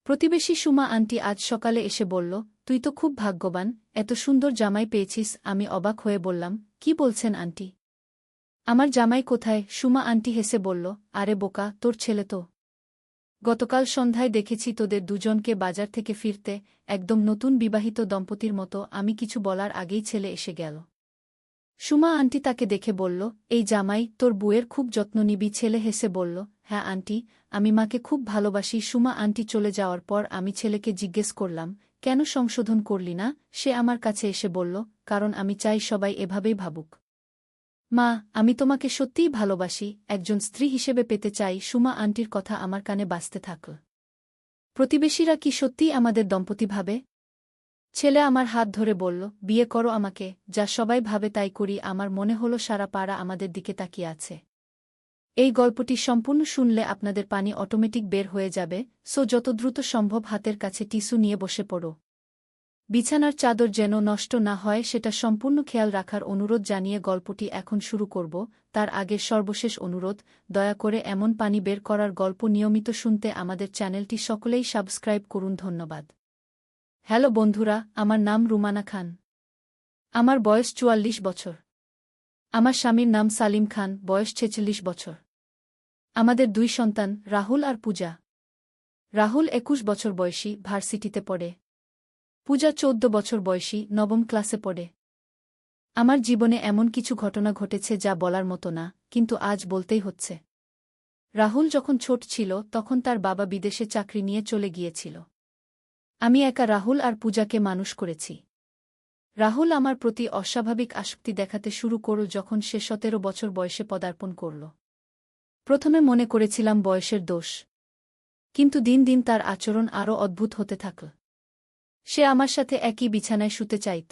প্রতিবেশী সুমা আন্টি আজ সকালে এসে বলল, তুই তো খুব ভাগ্যবান, এত সুন্দর জামাই পেয়েছিস। আমি অবাক হয়ে বললাম, কি বলছেন আন্টি? আমার জামাই কোথায়? সুমা আন্টি হেসে বলল, আরে বোকা, তোর ছেলে তো। গতকাল সন্ধ্যায় দেখেছি তোদের দুজনকে বাজার থেকে ফিরতে, একদম নতুন বিবাহিত দম্পতির মতো। আমি কিছু বলার আগেই ছেলে এসে গেল। সুমা আন্টি তাকে দেখে বলল, এই জামাই, তোর বুয়ের খুব যত্ন নিবি। ছেলে হেসে বলল, হ্যাঁ আন্টি, আমি মাকে খুব ভালোবাসি। সুমা আন্টি চলে যাওয়ার পর আমি ছেলেকে জিজ্ঞেস করলাম, কেন সংশোধন করলি না? সে আমার কাছে এসে বলল, কারণ আমি চাই সবাই এভাবেই ভাবুক। মা, আমি তোমাকে সত্যিই ভালোবাসি, একজন স্ত্রী হিসেবে পেতে চাই। সুমা আন্টির কথা আমার কানে বাজতে থাকল। প্রতিবেশীরা কি সত্যিই আমাদের দম্পতি ভাবে? ছেলে আমার হাত ধরে বলল, বিয়ে করো আমাকে, যা সবাই ভাবে তাই করি। আমার মনে হলো সারা পাড়া আমাদের দিকে তাকিয়ে আছে। এই গল্পটি সম্পূর্ণ শুনলে আপনাদের পানি অটোমেটিক বের হয়ে যাবে, সো যত দ্রুত সম্ভব হাতের কাছে টিস্যু নিয়ে বসে পড়ো। বিছানার চাদর যেন নষ্ট না হয় সেটা সম্পূর্ণ খেয়াল রাখার অনুরোধ জানিয়ে গল্পটি এখন শুরু করব। তার আগে সর্বশেষ অনুরোধ, দয়া করে এমন পানি বের করার গল্প নিয়মিত শুনতে আমাদের চ্যানেলটি সকলেই সাবস্ক্রাইব করুন। ধন্যবাদ। হ্যালো বন্ধুরা, আমার নাম রুমানা খান। আমার বয়স ৪৪ বছর। আমার স্বামীর নাম সালিম খান, বয়স ৪৬ বছর। আমাদের ২ সন্তান, রাহুল আর পূজা। রাহুল ২১ বছর বয়সী, ভার্সিটিতে পড়ে। পূজা ১৪ বছর বয়সী, নবম ক্লাসে পড়ে। আমার জীবনে এমন কিছু ঘটনা ঘটেছে যা বলার মতো না, কিন্তু আজ বলতেই হচ্ছে। রাহুল যখন ছোট ছিল তখন তার বাবা বিদেশে চাকরি নিয়ে চলে গিয়েছিল। আমি একা রাহুল আর পূজাকে মানুষ করেছি। রাহুল আমার প্রতি অস্বাভাবিক আসক্তি দেখাতে শুরু করল যখন সে ১৭ বছর বয়সে পদার্পণ করল। প্রথমে মনে করেছিলাম বয়সের দোষ, কিন্তু দিন দিন তার আচরণ আরও অদ্ভুত হতে থাকল। সে আমার সাথে একই বিছানায় শুতে চাইত।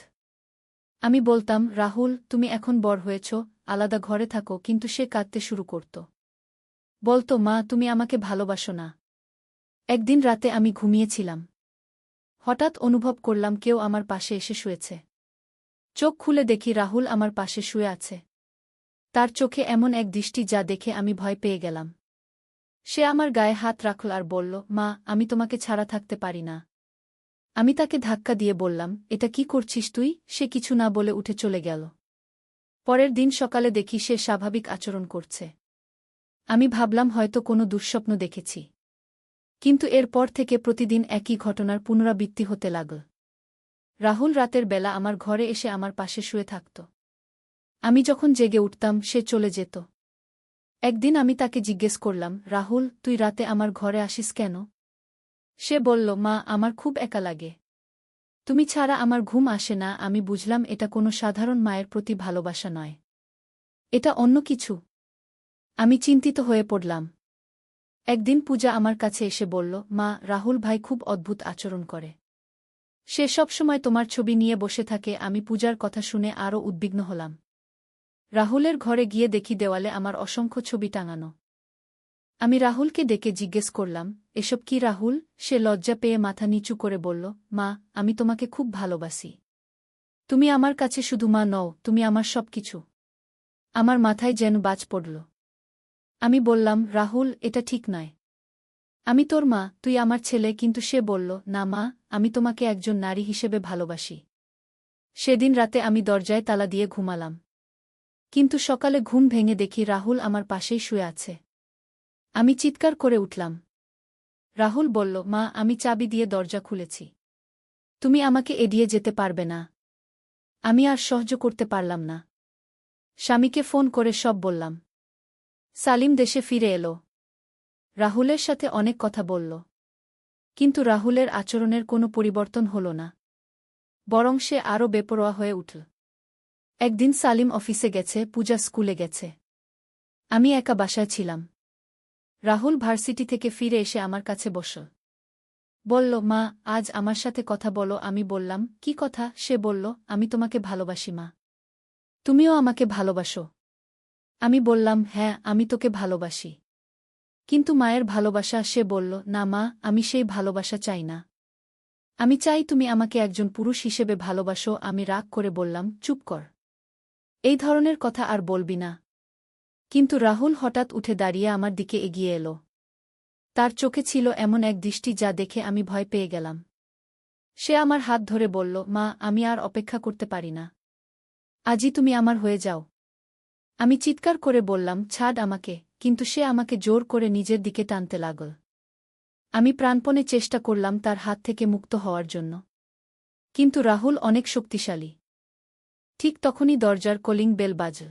আমি বলতাম, রাহুল, তুমি এখন বড় হয়েছ, আলাদা ঘরে থাকো, কিন্তু সে কাঁদতে শুরু করত। বলতো, মা, তুমি আমাকে ভালোবাসো না। একদিন রাতে আমি ঘুমিয়েছিলাম। হঠাৎ অনুভব করলাম কেউ আমার পাশে এসে শুয়েছে। চোখ খুলে দেখি রাহুল আমার পাশে শুয়ে আছে। তার চোখে এমন এক দৃষ্টি যা দেখে আমি ভয় পেয়ে গেলাম। সে আমার গায়ে হাত রাখল আর বলল, মা, আমি তোমাকে ছাড়া থাকতে পারি না। আমি তাকে ধাক্কা দিয়ে বললাম, এটা কি করছিস তুই? সে কিছু না বলে উঠে চলে গেল। পরের দিন সকালে দেখি সে স্বাভাবিক আচরণ করছে। আমি ভাবলাম হয়তো কোনো দুঃস্বপ্ন দেখেছি। কিন্তু এরপর থেকে প্রতিদিন একই ঘটনার পুনরাবৃত্তি হতে লাগল। রাহুল রাতের বেলা আমার ঘরে এসে আমার পাশে শুয়ে থাকত। আমি যখন জেগে উঠতাম সে চলে যেত। একদিন আমি তাকে জিজ্ঞেস করলাম, রাহুল, তুই রাতে আমার ঘরে আসিস কেন? সে বলল, মা, আমার খুব একা লাগে। তুমি ছাড়া আমার ঘুম আসে না। আমি বুঝলাম এটা কোনো সাধারণ মায়ের প্রতি ভালোবাসা নয়। এটা অন্য কিছু। আমি চিন্তিত হয়ে পড়লাম। একদিন পূজা আমার কাছে এসে বলল, মা, রাহুল ভাই খুব অদ্ভুত আচরণ করে। সে সবসময় তোমার ছবি নিয়ে বসে থাকে। আমি পূজার কথা শুনে আরও উদ্বিগ্ন হলাম। রাহুলের ঘরে গিয়ে দেখি দেওয়ালে আমার অসংখ্য ছবি টাঙানো। আমি রাহুলকে ডেকে জিজ্ঞেস করলাম, এসব কি রাহুল? সে লজ্জা পেয়ে মাথা নিচু করে বলল, মা, আমি তোমাকে খুব ভালোবাসি। তুমি আমার কাছে শুধু মা নও, তুমি আমার সবকিছু। আমার মাথায় যেন বাজ পড়ল। আমি বললাম, রাহুল, এটা ঠিক নয়। আমি তোর মা, তুই আমার ছেলে। কিন্তু সে বলল, না মা, আমি তোমাকে একজন নারী হিসেবে ভালোবাসি। সেদিন রাতে আমি দরজায় তালা দিয়ে ঘুমালাম। কিন্তু সকালে ঘুম ভেঙে দেখি রাহুল আমার পাশেই শুয়ে আছে। আমি চিৎকার করে উঠলাম। রাহুল বলল, মা, আমি চাবি দিয়ে দরজা খুলেছি। তুমি আমাকে এড়িয়ে যেতে পারবে না। আমি আর সহ্য করতে পারলাম না। স্বামীকে ফোন করে সব বললাম। সালিম দেশে ফিরে এলো। রাহুলের সাথে অনেক কথা বলল। কিন্তু রাহুলের আচরণের কোনো পরিবর্তন হল না। বরং সে আরও বেপরোয়া হয়ে উঠল। একদিন সালিম অফিসে গেছে, পূজা স্কুলে গেছে। আমি একা বাসায় ছিলাম। রাহুল ভার্সিটি থেকে ফিরে এসে আমার কাছে বসল। বলল, মা, আজ আমার সাথে কথা বলো। আমি বললাম, কি কথা? সে বলল, আমি তোমাকে ভালোবাসি মা। তুমিও আমাকে ভালোবাসো? আমি বললাম, হ্যাঁ, আমি তোকে ভালোবাসি। কিন্তু মায়ের ভালোবাসা? সে বলল, না মা, আমি সেই ভালোবাসা চাই না। আমি চাই তুমি আমাকে একজন পুরুষ হিসেবে ভালোবাসো। আমি রাগ করে বললাম, চুপ কর। এই ধরনের কথা আর বলবি না। কিন্তু রাহুল হঠাৎ উঠে দাঁড়িয়ে আমার দিকে এগিয়ে এলো। তার চোখে ছিল এমন এক দৃষ্টি যা দেখে আমি ভয় পেয়ে গেলাম। সে আমার হাত ধরে বলল, মা, আমি আর অপেক্ষা করতে পারি না। আজই তুমি আমার হয়ে যাও। আমি চিৎকার করে বললাম, ছাড় আমাকে, কিন্তু সে আমাকে জোর করে নিজের দিকে টানতে লাগল। আমি প্রাণপণে চেষ্টা করলাম তার হাত থেকে মুক্ত হওয়ার জন্য। কিন্তু রাহুল অনেক শক্তিশালী। ঠিক তখনই দরজার কলিং বেল বাজল।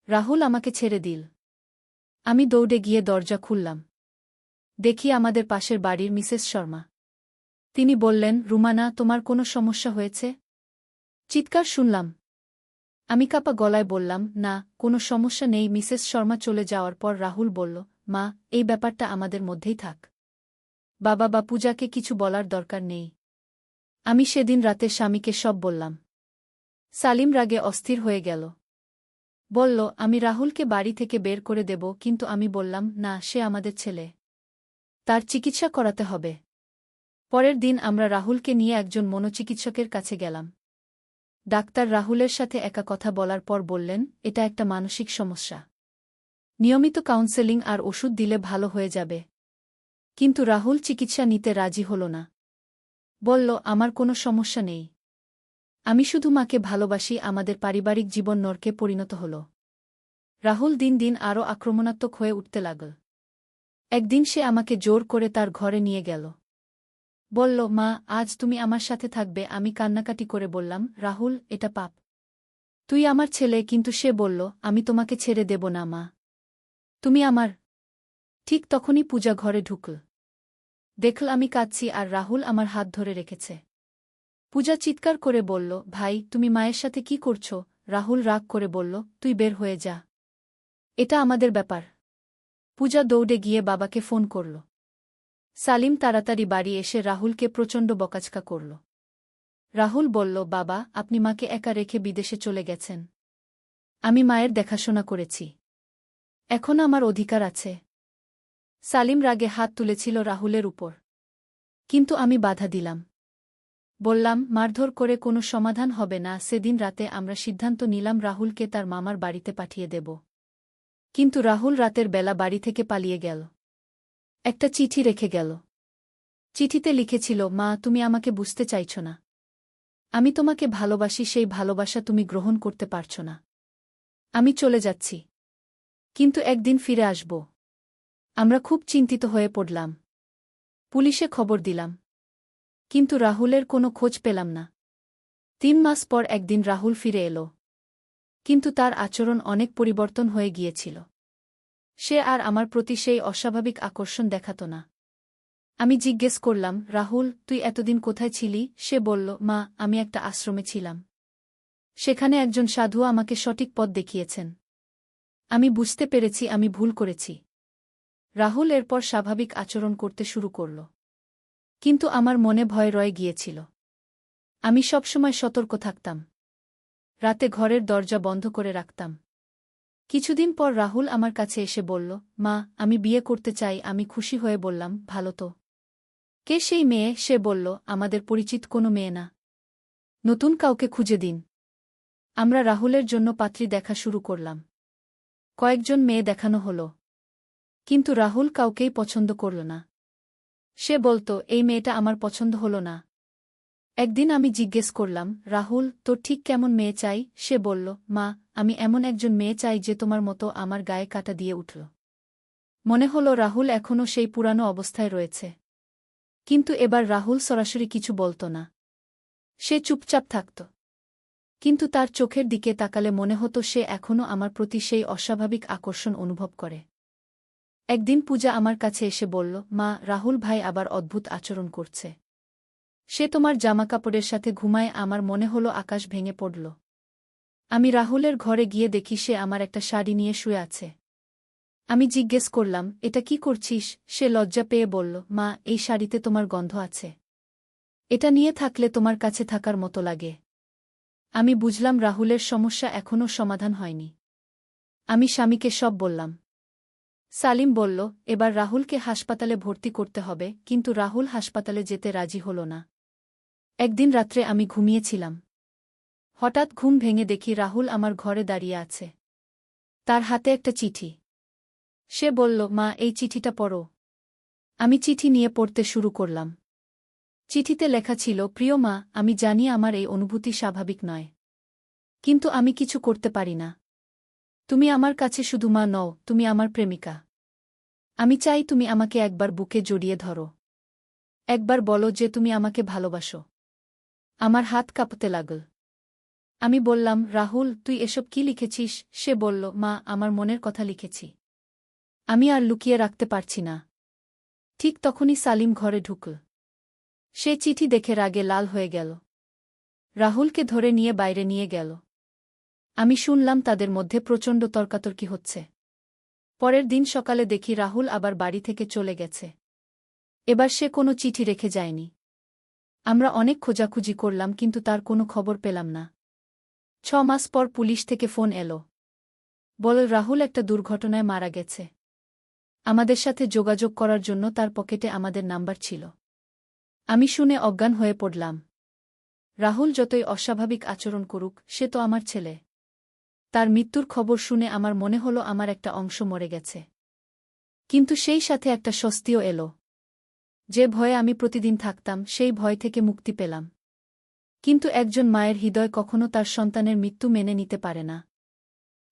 রাহুল আমাকে ছেড়ে দিল। আমি দৌড়ে গিয়ে দরজা খুললাম। দেখি আমাদের পাশের বাড়ির মিসেস শর্মা। তিনি বললেন, রুমানা, তোমার কোনো সমস্যা হয়েছে? চিৎকার শুনলাম। আমি কাঁপা গলায় বললাম, না, কোনো সমস্যা নেই। মিসেস শর্মা চলে যাওয়ার পর রাহুল বলল, মা, এই ব্যাপারটা আমাদের মধ্যেই থাক। বাবা বা পূজাকে কিছু বলার দরকার নেই। আমি সেদিন রাতে স্বামীকে সব বললাম। সালিম রাগে অস্থির হয়ে গেল। বলল, আমি রাহুলকে বাড়ি থেকে বের করে দেব, কিন্তু আমি বললাম, না, সে আমাদের ছেলে। তার চিকিৎসা করাতে হবে। পরের দিন আমরা রাহুলকে নিয়ে একজন মনোচিকিৎসকের কাছে গেলাম। ডাক্তার রাহুলের সাথে একা কথা বলার পর বললেন, এটা একটা মানসিক সমস্যা। নিয়মিত কাউন্সেলিং আর ওষুধ দিলে ভালো হয়ে যাবে। কিন্তু রাহুল চিকিৎসা নিতে রাজি হল না। বলল, আমার কোনো সমস্যা নেই। আমি শুধু মাকে ভালোবাসি। আমাদের পারিবারিক জীবন নরকে পরিণত হল। রাহুল দিন দিন আরও আক্রমণাত্মক হয়ে উঠতে লাগল। একদিন সে আমাকে জোর করে তার ঘরে নিয়ে গেল। বলল, মা, আজ তুমি আমার সাথে থাকবে। আমি কান্নাকাটি করে বললাম, রাহুল, এটা পাপ। তুই আমার ছেলে। কিন্তু সে বলল, আমি তোমাকে ছেড়ে দেব না, মা। তুমি আমার। ঠিক তখনই পূজা ঘরে ঢুকল। দেখল আমি কাঁদছি আর রাহুল আমার হাত ধরে রেখেছে। পূজা চিৎকার করে বলল, ভাই, তুমি মায়ের সাথে কি করছ? রাহুল রাগ করে বলল, তুই বের হয়ে যা। এটা আমাদের ব্যাপার। পূজা দৌড়ে গিয়ে বাবাকে ফোন করল। সালিম তাড়াতাড়ি বাড়ি এসে রাহুলকে প্রচণ্ড বকাঝকা করল। রাহুল বলল, বাবা, আপনি মাকে একা রেখে বিদেশে চলে গেছেন। আমি মায়ের দেখাশোনা করেছি। এখন আমার অধিকার আছে। সালিম রাগে হাত তুলেছিল রাহুলের উপর। কিন্তু আমি বাধা দিলাম। বললাম, মারধর করে কোনো সমাধান হবে না। সেদিন রাতে আমরা সিদ্ধান্ত নিলাম রাহুলকে তার মামার বাড়িতে পাঠিয়ে দেব। কিন্তু রাহুল রাতের বেলা বাড়ি থেকে পালিয়ে গেল। একটা চিঠি রেখে গেল। চিঠিতে লিখেছিল, মা, তুমি আমাকে বুঝতে চাইছ না। আমি তোমাকে ভালোবাসি। সেই ভালোবাসা তুমি গ্রহণ করতে পারছ না। আমি চলে যাচ্ছি। কিন্তু একদিন ফিরে আসব। আমরা খুব চিন্তিত হয়ে পড়লাম। পুলিশে খবর দিলাম। কিন্তু রাহুলের কোনো খোঁজ পেলাম না। 3 মাস পর একদিন রাহুল ফিরে এলো। কিন্তু তার আচরণ অনেক পরিবর্তন হয়ে গিয়েছিল। সে আর আমার প্রতি সেই অস্বাভাবিক আকর্ষণ দেখাত না। আমি জিজ্ঞেস করলাম, রাহুল, তুই এতদিন কোথায় ছিলি? সে বলল, মা, আমি একটা আশ্রমে ছিলাম। সেখানে একজন সাধু আমাকে সঠিক পথ দেখিয়েছেন। আমি বুঝতে পেরেছি আমি ভুল করেছি। রাহুল এরপর স্বাভাবিক আচরণ করতে শুরু করল। কিন্তু আমার মনে ভয় রয়ে গিয়েছিল। আমি সবসময় সতর্ক থাকতাম। রাতে ঘরের দরজা বন্ধ করে রাখতাম। কিছুদিন পর রাহুল আমার কাছে এসে বলল, মা, আমি বিয়ে করতে চাই। আমি খুশি হয়ে বললাম, ভালো তো। কে সেই মেয়ে? সে বলল, আমাদের পরিচিত কোনো মেয়ে না। নতুন কাউকে খুঁজে দিন। আমরা রাহুলের জন্য পাত্রী দেখা শুরু করলাম। কয়েকজন মেয়ে দেখানো হলো। কিন্তু রাহুল কাউকেই পছন্দ করল না। সে বলত, এই মেয়েটা আমার পছন্দ হল না। একদিন আমি জিজ্ঞেস করলাম, রাহুল, তোর ঠিক কেমন মেয়ে চাই? সে বলল, মা, আমি এমন একজন মেয়ে চাই যে তোমার মতো আমার গায়ে কাঁটা দিয়ে উঠল। মনে হল রাহুল এখনও সেই পুরানো অবস্থায় রয়েছে। কিন্তু এবার রাহুল সরাসরি কিছু বলত না। সে চুপচাপ থাকত। কিন্তু তার চোখের দিকে তাকালে মনে হতো সে এখনও আমার প্রতি সেই অস্বাভাবিক আকর্ষণ অনুভব করে। একদিন পূজা আমার কাছে এসে বলল, মা, রাহুল ভাই আবার অদ্ভুত আচরণ করছে। সে তোমার জামাকাপড়ের সাথে ঘুমায়। আমার মনে হলো আকাশ ভেঙে পড়ল। আমি রাহুলের ঘরে গিয়ে দেখি সে আমার একটা শাড়ি নিয়ে শুয়ে আছে। আমি জিজ্ঞেস করলাম, এটা কি করছিস? সে লজ্জা পেয়ে বলল, মা, এই শাড়িতে তোমার গন্ধ আছে। এটা নিয়ে থাকলে তোমার কাছে থাকার মতো লাগে। আমি বুঝলাম রাহুলের সমস্যা এখনও সমাধান হয়নি। আমি স্বামীকে সব বললাম। সালিম বলল, এবার রাহুলকে হাসপাতালে ভর্তি করতে হবে। কিন্তু রাহুল হাসপাতালে যেতে রাজি হল না। একদিন রাত্রে আমি ঘুমিয়েছিলাম। হঠাৎ ঘুম ভেঙে দেখি রাহুল আমার ঘরে দাঁড়িয়ে আছে। তার হাতে একটা চিঠি। সে বলল, মা, এই চিঠিটা পড়ো। আমি চিঠি নিয়ে পড়তে শুরু করলাম। চিঠিতে লেখা ছিল, প্রিয় মা, আমি জানি আমার এই অনুভূতি স্বাভাবিক নয়। কিন্তু আমি কিছু করতে পারি না। তুমি আমার কাছে শুধু মা নও, তুমি আমার প্রেমিকা। আমি চাই তুমি আমাকে একবার বুকে জড়িয়ে ধরো। একবার বলো যে তুমি আমাকে ভালোবাসো। আমার হাত কাঁপতে লাগল। আমি বললাম, রাহুল, তুই এসব কি লিখেছিস? সে বলল, মা, আমার মনের কথা লিখেছি। আমি আর লুকিয়ে রাখতে পারছি না। ঠিক তখনই সালিম ঘরে ঢুকল। সে চিঠি দেখে রাগে লাল হয়ে গেল। রাহুলকে ধরে নিয়ে বাইরে নিয়ে গেল। আমি শুনলাম তাদের মধ্যে প্রচণ্ড তর্কাতর্কি হচ্ছে। পরের দিন সকালে দেখি রাহুল আবার বাড়ি থেকে চলে গেছে। এবার সে কোনো চিঠি রেখে যায়নি। আমরা অনেক খোঁজাখুঁজি করলাম কিন্তু তার কোনো খবর পেলাম না। 6 মাস পর পুলিশ থেকে ফোন এলো। বলল রাহুল একটা দুর্ঘটনায় মারা গেছে। আমাদের সাথে যোগাযোগ করার জন্য তার পকেটে আমাদের নাম্বার ছিল। আমি শুনে অজ্ঞান হয়ে পড়লাম। রাহুল যতই অস্বাভাবিক আচরণ করুক, সে তো আমার ছেলে। তার মৃত্যুর খবর শুনে আমার মনে হলো আমার একটা অংশ মরে গেছে। কিন্তু সেই সাথে একটা স্বস্তিও এলো। যে ভয়ে আমি প্রতিদিন থাকতাম, সেই ভয় থেকে মুক্তি পেলাম। কিন্তু একজন মায়ের হৃদয় কখনো তার সন্তানের মৃত্যু মেনে নিতে পারে না।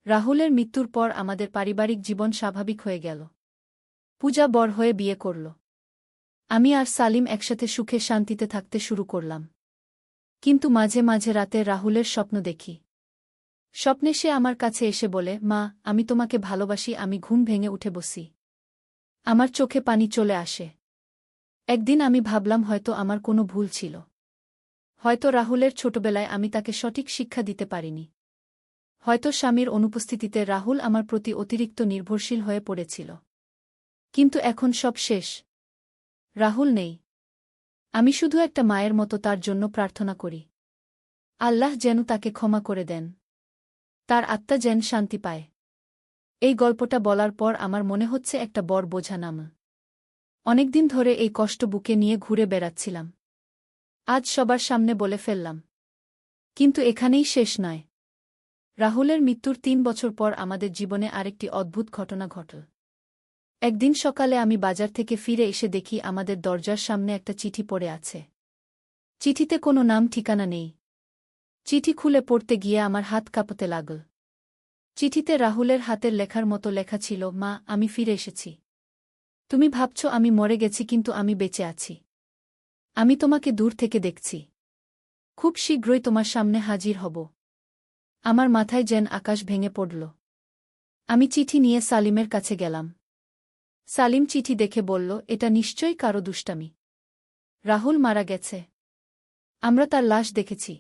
রাহুলের মৃত্যুর পর আমাদের পারিবারিক জীবন স্বাভাবিক হয়ে গেল। পূজা বড় হয়ে বিয়ে করল। আমি আর সালিম একসাথে সুখে শান্তিতে থাকতে শুরু করলাম। কিন্তু মাঝে মাঝে রাতে রাহুলের স্বপ্ন দেখি। স্বপ্নে সে আমার কাছে এসে বলে, মা, আমি তোমাকে ভালোবাসি। আমি ঘুম ভেঙে উঠে বসি। আমার চোখে পানি চলে আসে। একদিন আমি ভাবলাম হয়তো আমার কোনো ভুল ছিল। হয়তো রাহুলের ছোটবেলায় আমি তাকে সঠিক শিক্ষা দিতে পারিনি। হয়তো স্বামীর অনুপস্থিতিতে রাহুল আমার প্রতি অতিরিক্ত নির্ভরশীল হয়ে পড়েছিল। কিন্তু এখন সব শেষ। রাহুল নেই। আমি শুধু একটা মায়ের মতো তার জন্য প্রার্থনা করি। আল্লাহ যেন তাকে ক্ষমা করে দেন। তার আত্মা যেন শান্তি পায়। এই গল্পটা বলার পর আমার মনে হচ্ছে একটা বড় বোঝা নামা। অনেকদিন ধরে এই কষ্ট বুকে নিয়ে ঘুরে বেড়াচ্ছিলাম। আজ সবার সামনে বলে ফেললাম। কিন্তু এখানেই শেষ নয়। রাহুলের মৃত্যুর 3 বছর পর আমাদের জীবনে আরেকটি অদ্ভুত ঘটনা ঘটল। একদিন সকালে আমি বাজার থেকে ফিরে এসে দেখি আমাদের দরজার সামনে একটা চিঠি পড়ে আছে। চিঠিতে কোনো নাম ঠিকানা নেই। চিঠি খুলে পড়তে গিয়ে আমার হাত কাঁপতে লাগল। চিঠিতে রাহুলের হাতের লেখার মতো লেখা ছিল, মা, আমি ফিরে এসেছি। তুমি ভাবছ আমি মরে গেছি, কিন্তু আমি বেঁচে আছি। আমি তোমাকে দূর থেকে দেখছি। খুব শীঘ্রই তোমার সামনে হাজির হব। আমার মাথায় যেন আকাশ ভেঙে পড়ল। আমি চিঠি নিয়ে সালিমের কাছে গেলাম। সালিম চিঠি দেখে বলল, এটা নিশ্চয়ই কারো দুষ্টামি। রাহুল মারা গেছে। আমরা তার লাশ দেখেছি।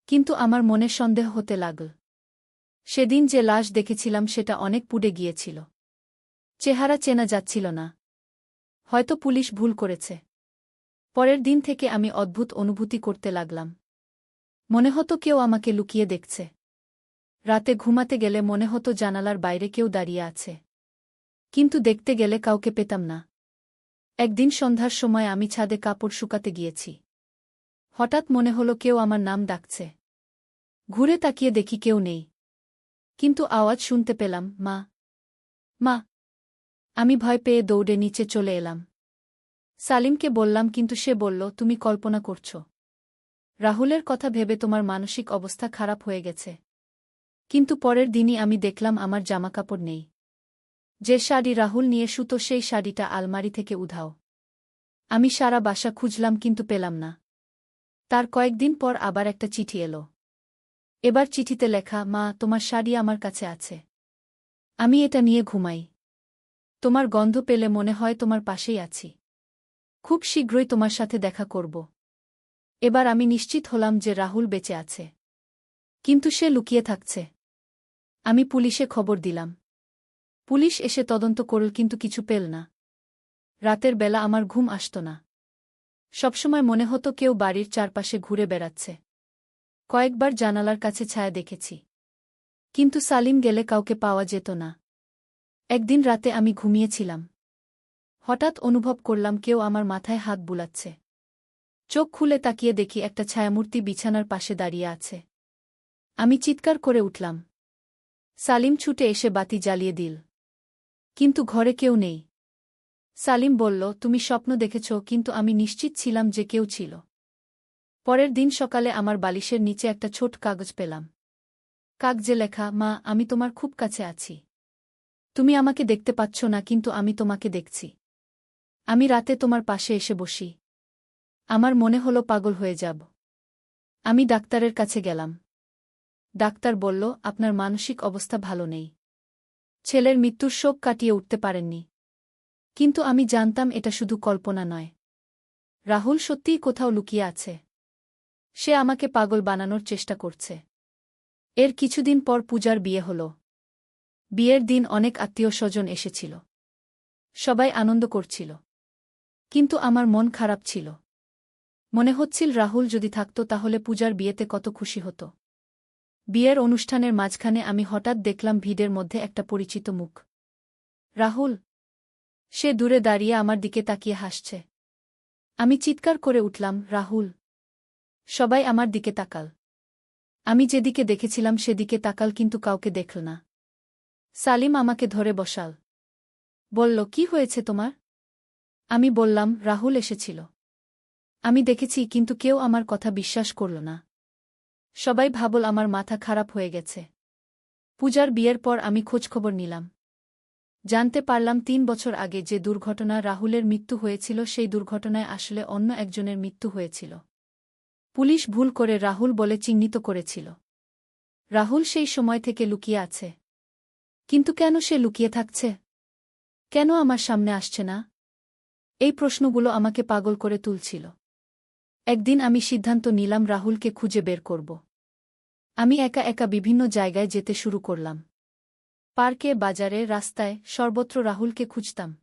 কিন্তু আমার মনে সন্দেহ হতে লাগল। সেদিন যে লাশ দেখেছিলাম সেটা অনেক পুড়ে গিয়েছিল। চেহারা চেনা যাচ্ছিল না। হয়তো পুলিশ ভুল করেছে। পরের দিন থেকে আমি অদ্ভুত অনুভূতি করতে লাগলাম। মনে হতো কেউ আমাকে লুকিয়ে দেখছে। রাতে ঘুমাতে গেলে মনে হতো জানালার বাইরে কেউ দাঁড়িয়ে আছে। কিন্তু দেখতে গেলে কাউকে পেতাম না। একদিন সন্ধ্যার সময় আমি ছাদে কাপড় শুকাতে গিয়েছি। হঠাৎ মনে হলো কেউ আমার নাম ডাকছে। ঘুরে তাকিয়ে দেখি কেউ নেই। কিন্তু আওয়াজ শুনতে পেলাম, মা, মা। আমি ভয় পেয়ে দৌড়ে নিচে চলে এলাম। সালিমকে বললাম, কিন্তু সে বলল, তুমি কল্পনা করছ। রাহুলের কথা ভেবে তোমার মানসিক অবস্থা খারাপ হয়ে গেছে। কিন্তু পরের দিনই আমি দেখলাম আমার জামাকাপড় নেই। যে শাড়ি রাহুল নিয়ে শুতো সেই শাড়িটা আলমারি থেকে উধাও। আমি সারা বাসা খুঁজলাম কিন্তু পেলাম না। তার কয়েকদিন পর আবার একটা চিঠি এলো। এবার চিঠিতে লেখা, মা, তোমার শাড়ি আমার কাছে আছে। আমি এটা নিয়ে ঘুমাই। তোমার গন্ধ পেলে মনে হয় তোমার পাশেই আছি। খুব শীঘ্রই তোমার সাথে দেখা করব। এবার আমি নিশ্চিত হলাম যে রাহুল বেঁচে আছে। কিন্তু সে লুকিয়ে থাকছে। আমি পুলিশে খবর দিলাম। পুলিশ এসে তদন্ত করল কিন্তু কিছু পেল না। রাতের বেলা আমার ঘুম আসত না। সবসময় মনে হতো কেউ বাড়ির চারপাশে ঘুরে বেড়াচ্ছে। কয়েকবার জানালার কাছে ছায়া দেখেছি। কিন্তু সালিম গেলে কাউকে পাওয়া যেত না। একদিন রাতে আমি ঘুমিয়েছিলাম। হঠাৎ অনুভব করলাম কেউ আমার মাথায় হাত বুলাচ্ছে। চোখ খুলে তাকিয়ে দেখি একটা ছায়ামূর্তি বিছানার পাশে দাঁড়িয়ে আছে। আমি চিৎকার করে উঠলাম। সালিম ছুটে এসে বাতি জ্বালিয়ে দিল। কিন্তু ঘরে কেউ নেই। সালিম বলল, তুমি স্বপ্ন দেখেছ, কিন্তু আমি নিশ্চিত ছিলাম যে কেউ ছিল। পরের দিন সকালে আমার বালিশের নিচে একটা ছোট কাগজ পেলাম। কাগজে লেখা, মা, আমি তোমার খুব কাছে আছি। তুমি আমাকে দেখতে পাচ্ছ না, কিন্তু আমি তোমাকে দেখছি। আমি রাতে তোমার পাশে এসে বসি। আমার মনে হলো পাগল হয়ে যাব। আমি ডাক্তারের কাছে গেলাম। ডাক্তার বলল, আপনার মানসিক অবস্থা ভালো নেই। ছেলের মৃত্যুর শোক কাটিয়ে উঠতে পারেননি। কিন্তু আমি জানতাম এটা শুধু কল্পনা নয়। রাহুল সত্যিই কোথাও লুকিয়ে আছে। সে আমাকে পাগল বানানোর চেষ্টা করছে। এর কিছুদিন পর পূজার বিয়ে হল। বিয়ের দিন অনেক আত্মীয়স্বজন এসেছিল। সবাই আনন্দ করছিল। কিন্তু আমার মন খারাপ ছিল। মনে হচ্ছিল রাহুল যদি থাকত তাহলে পূজার বিয়েতে কত খুশি হতো। বিয়ের অনুষ্ঠানের মাঝখানে আমি হঠাৎ দেখলাম ভিড়ের মধ্যে একটা পরিচিত মুখ। রাহুল। সে দূরে দাঁড়িয়ে আমার দিকে তাকিয়ে হাসছে। আমি চিৎকার করে উঠলাম, রাহুল! সবাই আমার দিকে তাকাল। আমি যেদিকে দেখেছিলাম সেদিকে তাকাল, কিন্তু কাউকে দেখল না। সালিম আমাকে ধরে বসাল। বলল, কি হয়েছে তোমার? আমি বললাম, রাহুল এসেছিল। আমি দেখেছি, কিন্তু কেউ আমার কথা বিশ্বাস করল না। সবাই ভাবল আমার মাথা খারাপ হয়ে গেছে। পূজার বিয়ের পর আমি খোঁজখবর নিলাম। জানতে পারলাম ৩ বছর আগে যে দুর্ঘটনা রাহুলের মৃত্যু হয়েছিল সেই দুর্ঘটনায় আসলে অন্য একজনের মৃত্যু হয়েছিল। পুলিশ ভুল করে রাহুল বলে চিহ্নিত করেছিল। রাহুল সেই সময় থেকে লুকিয়ে আছে। কিন্তু কেন সে লুকিয়ে থাকছে? কেন আমার সামনে আসছে না? এই প্রশ্নগুলো আমাকে পাগল করে তুলছিল। একদিন আমি সিদ্ধান্ত নিলাম রাহুলকে খুঁজে বের করব। আমি একা একা বিভিন্ন জায়গায় যেতে শুরু করলাম। পার্কে, বাজারে, রাস্তায়, সর্বত্র রাহুলকে খুঁজতাম।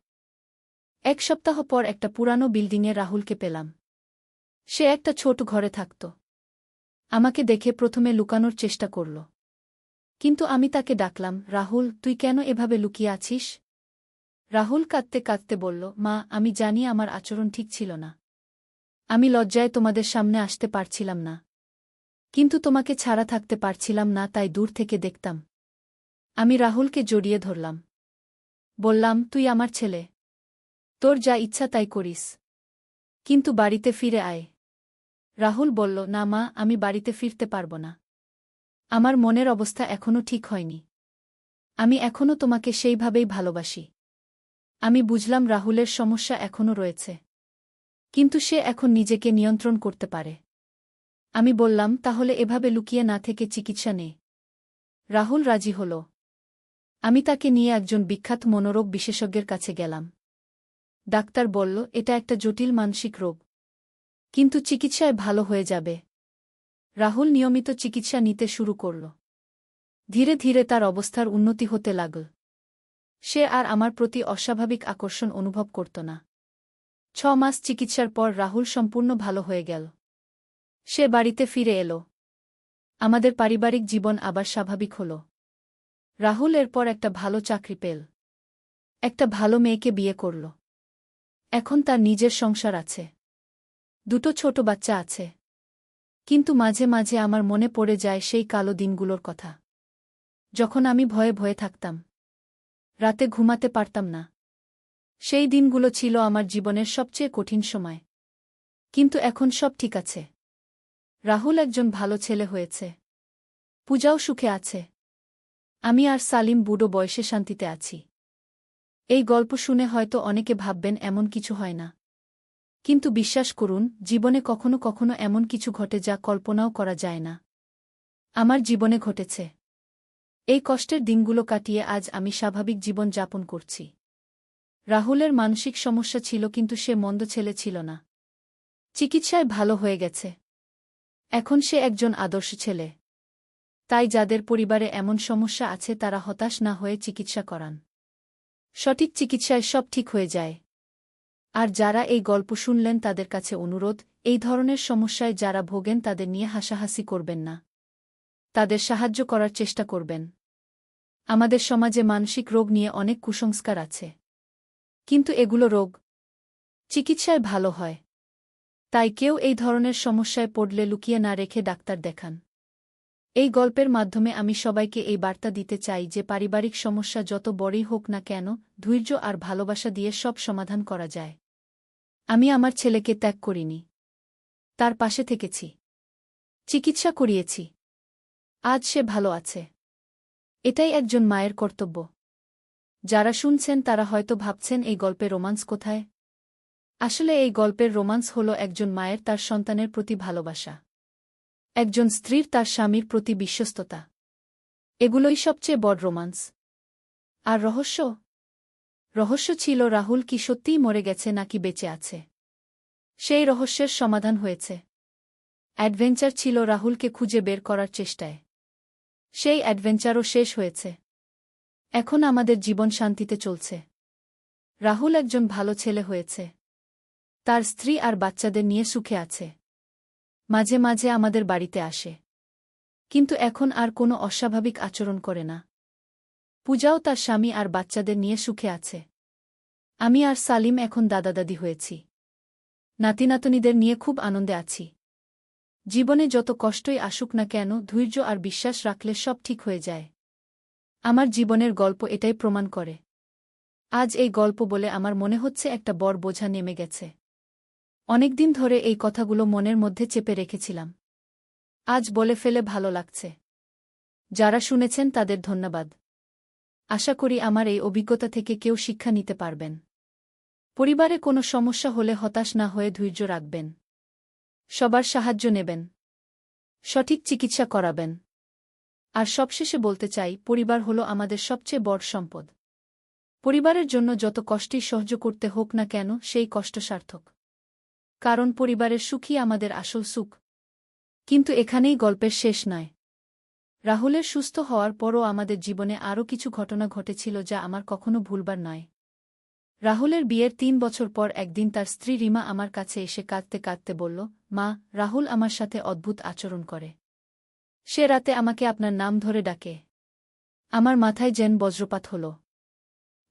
১ সপ্তাহ পর একটা পুরানো বিল্ডিংয়ে রাহুলকে পেলাম। সে একটা ছোট ঘরে থাকত। আমাকে দেখে প্রথমে লুকানোর চেষ্টা করল। কিন্তু আমি তাকে ডাকলাম, রাহুল, তুই কেন এভাবে লুকিয়ে আছিস? রাহুল কাঁদতে কাঁদতে বলল, মা, আমি জানি আমার আচরণ ঠিক ছিল না। আমি লজ্জায় তোমাদের সামনে আসতে পারছিলাম না। কিন্তু তোমাকে ছাড়া থাকতে পারছিলাম না, তাই দূর থেকে দেখতাম। আমি রাহুলকে জড়িয়ে ধরলাম। বললাম, তুই আমার ছেলে। তোর যা ইচ্ছা তাই করিস। কিন্তু বাড়িতে ফিরে আয়। রাহুল বলল, না মা, আমি বাড়িতে ফিরতে পারব না। আমার মনের অবস্থা এখনও ঠিক হয়নি। আমি এখনও তোমাকে সেইভাবেই ভালোবাসি। আমি বুঝলাম রাহুলের সমস্যা এখনও রয়েছে। কিন্তু সে এখন নিজেকে নিয়ন্ত্রণ করতে পারে। আমি বললাম, তাহলে এভাবে লুকিয়ে না থেকে চিকিৎসা নে। রাহুল রাজি হল। আমি তাকে নিয়ে একজন বিখ্যাত মনোরোগ বিশেষজ্ঞের কাছে গেলাম। ডাক্তার বলল, এটা একটা জটিল মানসিক রোগ। কিন্তু চিকিৎসায় ভালো হয়ে যাবে। রাহুল নিয়মিত চিকিৎসা নিতে শুরু করল। ধীরে ধীরে তার অবস্থার উন্নতি হতে লাগল। সে আর আমার প্রতি অস্বাভাবিক আকর্ষণ অনুভব করত না। ৬ মাস চিকিৎসার পর রাহুল সম্পূর্ণ ভালো হয়ে গেল। সে বাড়িতে ফিরে এল। আমাদের পারিবারিক জীবন আবার স্বাভাবিক হল। রাহুল এরপর একটা ভালো চাকরি পেল। একটা ভালো মেয়েকে বিয়ে করল। এখন তার নিজের সংসার আছে। ২টো ছোট বাচ্চা আছে। কিন্তু মাঝে মাঝে আমার মনে পড়ে যায় সেই কালো দিনগুলোর কথা। যখন আমি ভয়ে ভয়ে থাকতাম। রাতে ঘুমাতে পারতাম না। সেই দিনগুলো ছিল আমার জীবনের সবচেয়ে কঠিন সময়। কিন্তু এখন সব ঠিক আছে। রাহুল একজন ভালো ছেলে হয়েছে। পূজাও সুখে আছে। আমি আর সালিম বুড়ো বয়সে শান্তিতে আছি। এই গল্প শুনে হয়তো অনেকে ভাববেন এমন কিছু হয় না। কিন্তু বিশ্বাস করুন, জীবনে কখনো কখনো এমন কিছু ঘটে যা কল্পনাও করা যায় না। আমার জীবনে ঘটেছে। এই কষ্টের দিনগুলো কাটিয়ে আজ আমি স্বাভাবিক জীবন যাপন করছি। রাহুলের মানসিক সমস্যা ছিল, কিন্তু সে মন্দ ছেলে ছিল না। চিকিৎসায় ভালো হয়ে গেছে। এখন সে একজন আদর্শ ছেলে। তাই যাদের পরিবারে এমন সমস্যা আছে তারা হতাশ না হয়ে চিকিৎসা করান। সঠিক চিকিৎসায় সব ঠিক হয়ে যায়। আর যারা এই গল্প শুনলেন তাদের কাছে অনুরোধ, এই ধরনের সমস্যায় যারা ভোগেন তাদের নিয়ে হাসাহাসি করবেন না। তাদের সাহায্য করার চেষ্টা করবেন। আমাদের সমাজে মানসিক রোগ নিয়ে অনেক কুসংস্কার আছে। কিন্তু এগুলো রোগ। চিকিৎসায় ভালো হয়। তাই কেউ এই ধরনের সমস্যায় পড়লে লুকিয়ে না রেখে ডাক্তার দেখান। এই গল্পের মাধ্যমে আমি সবাইকে এই বার্তা দিতে চাই যে পারিবারিক সমস্যা যত বড়ই হোক না কেন, ধৈর্য আর ভালোবাসা দিয়ে সব সমাধান করা যায়। আমি আমার ছেলেকে ত্যাগ করিনি। তার পাশে থেকেছি। চিকিৎসা করিয়েছি। আজ সে ভালো আছে। এটাই একজন মায়ের কর্তব্য। যারা শুনছেন তারা হয়তো ভাবছেন এই গল্পে রোমান্স কোথায়? আসলে এই গল্পের রোমান্স হল একজন মায়ের তার সন্তানের প্রতি ভালোবাসা। একজন স্ত্রীর তার স্বামীর প্রতি বিশ্বস্ততা। এগুলোই সবচেয়ে বড় রোমান্স। আর রহস্য? রহস্য ছিল রাহুল কি সত্যিই মরে গেছে নাকি বেঁচে আছে। সেই রহস্যের সমাধান হয়েছে। অ্যাডভেঞ্চার ছিল রাহুলকে খুঁজে বের করার চেষ্টায়। সেই অ্যাডভেঞ্চারও শেষ হয়েছে। এখন আমাদের জীবন শান্তিতে চলছে। রাহুল একজন ভালো ছেলে হয়েছে। তার স্ত্রী আর বাচ্চাদের নিয়ে সুখে আছে। মাঝে মাঝে আমাদের বাড়িতে আসে। কিন্তু এখন আর কোনো অস্বাভাবিক আচরণ করে না। পূজাও তার স্বামী আর বাচ্চাদের নিয়ে সুখে আছে। আমি আর সালিম এখন দাদা-দাদি হয়েছি। নাতিনাতনীদের নিয়ে খুব আনন্দে আছি। জীবনে যত কষ্টই আসুক না কেন, ধৈর্য আর বিশ্বাস রাখলে সব ঠিক হয়ে যায়। আমার জীবনের গল্প এটাই প্রমাণ করে। আজ এই গল্প বলে আমার মনে হচ্ছে একটা বড় বোঝা নেমে গেছে। অনেকদিন ধরে এই কথাগুলো মনের মধ্যে চেপে রেখেছিলাম। আজ বলে ফেলে ভালো লাগছে। যারা শুনেছেন তাদের ধন্যবাদ। আশা করি আমার এই অভিজ্ঞতা থেকে কেউ শিক্ষা নিতে পারবেন। পরিবারে কোনো সমস্যা হলে হতাশ না হয়ে ধৈর্য রাখবেন। সবার সাহায্য নেবেন। সঠিক চিকিৎসা করাবেন। আর সবশেষে বলতে চাই, পরিবার হলো আমাদের সবচেয়ে বড় সম্পদ। পরিবারের জন্য যত কষ্টই সহ্য করতে হোক না কেন, সেই কষ্ট সার্থক। কারণ পরিবারের সুখই আমাদের আসল সুখ। কিন্তু এখানেই গল্পের শেষ নয়। রাহুলের সুস্থ হওয়ার পরও আমাদের জীবনে আরও কিছু ঘটনা ঘটেছিল যা আমার কখনো ভুলবার নয়। রাহুলের বিয়ের ৩ বছর পর একদিন তার স্ত্রী রিমা আমার কাছে এসে কাঁদতে কাঁদতে বলল, মা, রাহুল আমার সাথে অদ্ভুত আচরণ করে। সে রাতে আমাকে আপনার নাম ধরে ডাকে। আমার মাথায় যেন বজ্রপাত হল।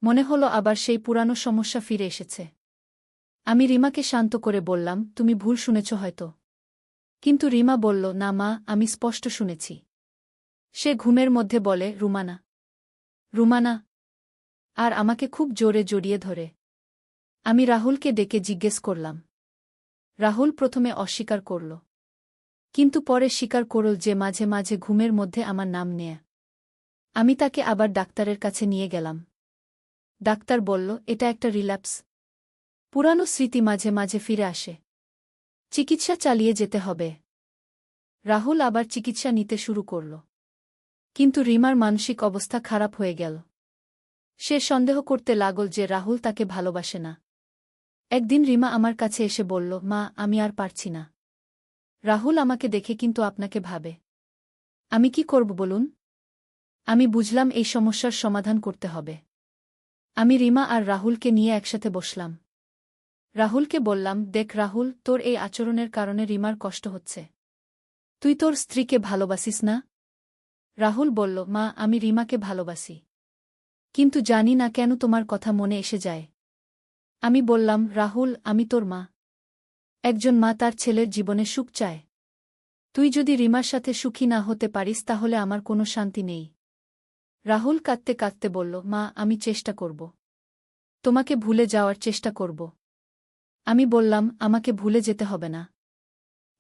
মনে হলো আবার সেই পুরানো সমস্যা ফিরে এসেছে। আমি রিমাকে শান্ত করে বললাম, তুমি ভুল শুনেছ হয়তো। কিন্তু রিমা বলল, না মা, আমি স্পষ্ট শুনেছি। সে ঘুমের মধ্যে বলে, রুমানা, রুমানা, আর আমাকে খুব জোরে জড়িয়ে ধরে। আমি রাহুলকে ডেকে জিজ্ঞেস করলাম। রাহুল প্রথমে অস্বীকার করল। কিন্তু পরে স্বীকার করল যে মাঝে মাঝে ঘুমের মধ্যে আমার নাম নেয়। আমি তাকে আবার ডাক্তারের কাছে নিয়ে গেলাম। ডাক্তার বলল, এটা একটা রিল্যাপস। পুরানো স্মৃতি মাঝে মাঝে ফিরে আসে। চিকিৎসা চালিয়ে যেতে হবে। রাহুল আবার চিকিৎসা নিতে শুরু করল। কিন্তু রিমার মানসিক অবস্থা খারাপ হয়ে গেল। সে সন্দেহ করতে লাগল যে রাহুল তাকে ভালোবাসে না। একদিন রিমা আমার কাছে এসে বলল, মা, আমি আর পারছি না। রাহুল আমাকে দেখে কিন্তু আপনাকে ভাবে। আমি কি করব বলুন? আমি বুঝলাম এই সমস্যার সমাধান করতে হবে। আমি রিমা আর রাহুলকে নিয়ে একসাথে বসলাম। রাহুলকে বললাম, দেখ রাহুল, তোর এই আচরণের কারণে রিমার কষ্ট হচ্ছে। তুই তোর স্ত্রীকে ভালোবাসিস না? রাহুল বলল, মা, আমি রিমাকে ভালোবাসি। কিন্তু জানি না কেন তোমার কথা মনে এসে যায়। আমি বললাম, রাহুল, আমি তোর মা। একজন মা তার ছেলের জীবনে সুখ চায়। তুই যদি রিমার সাথে সুখী না হতে পারিস তাহলে আমার কোনো শান্তি নেই। রাহুল কাঁদতে কাঁদতে বলল, মা, আমি চেষ্টা করব। তোমাকে ভুলে যাওয়ার চেষ্টা করব। আমি বললাম, আমাকে ভুলে যেতে হবে না।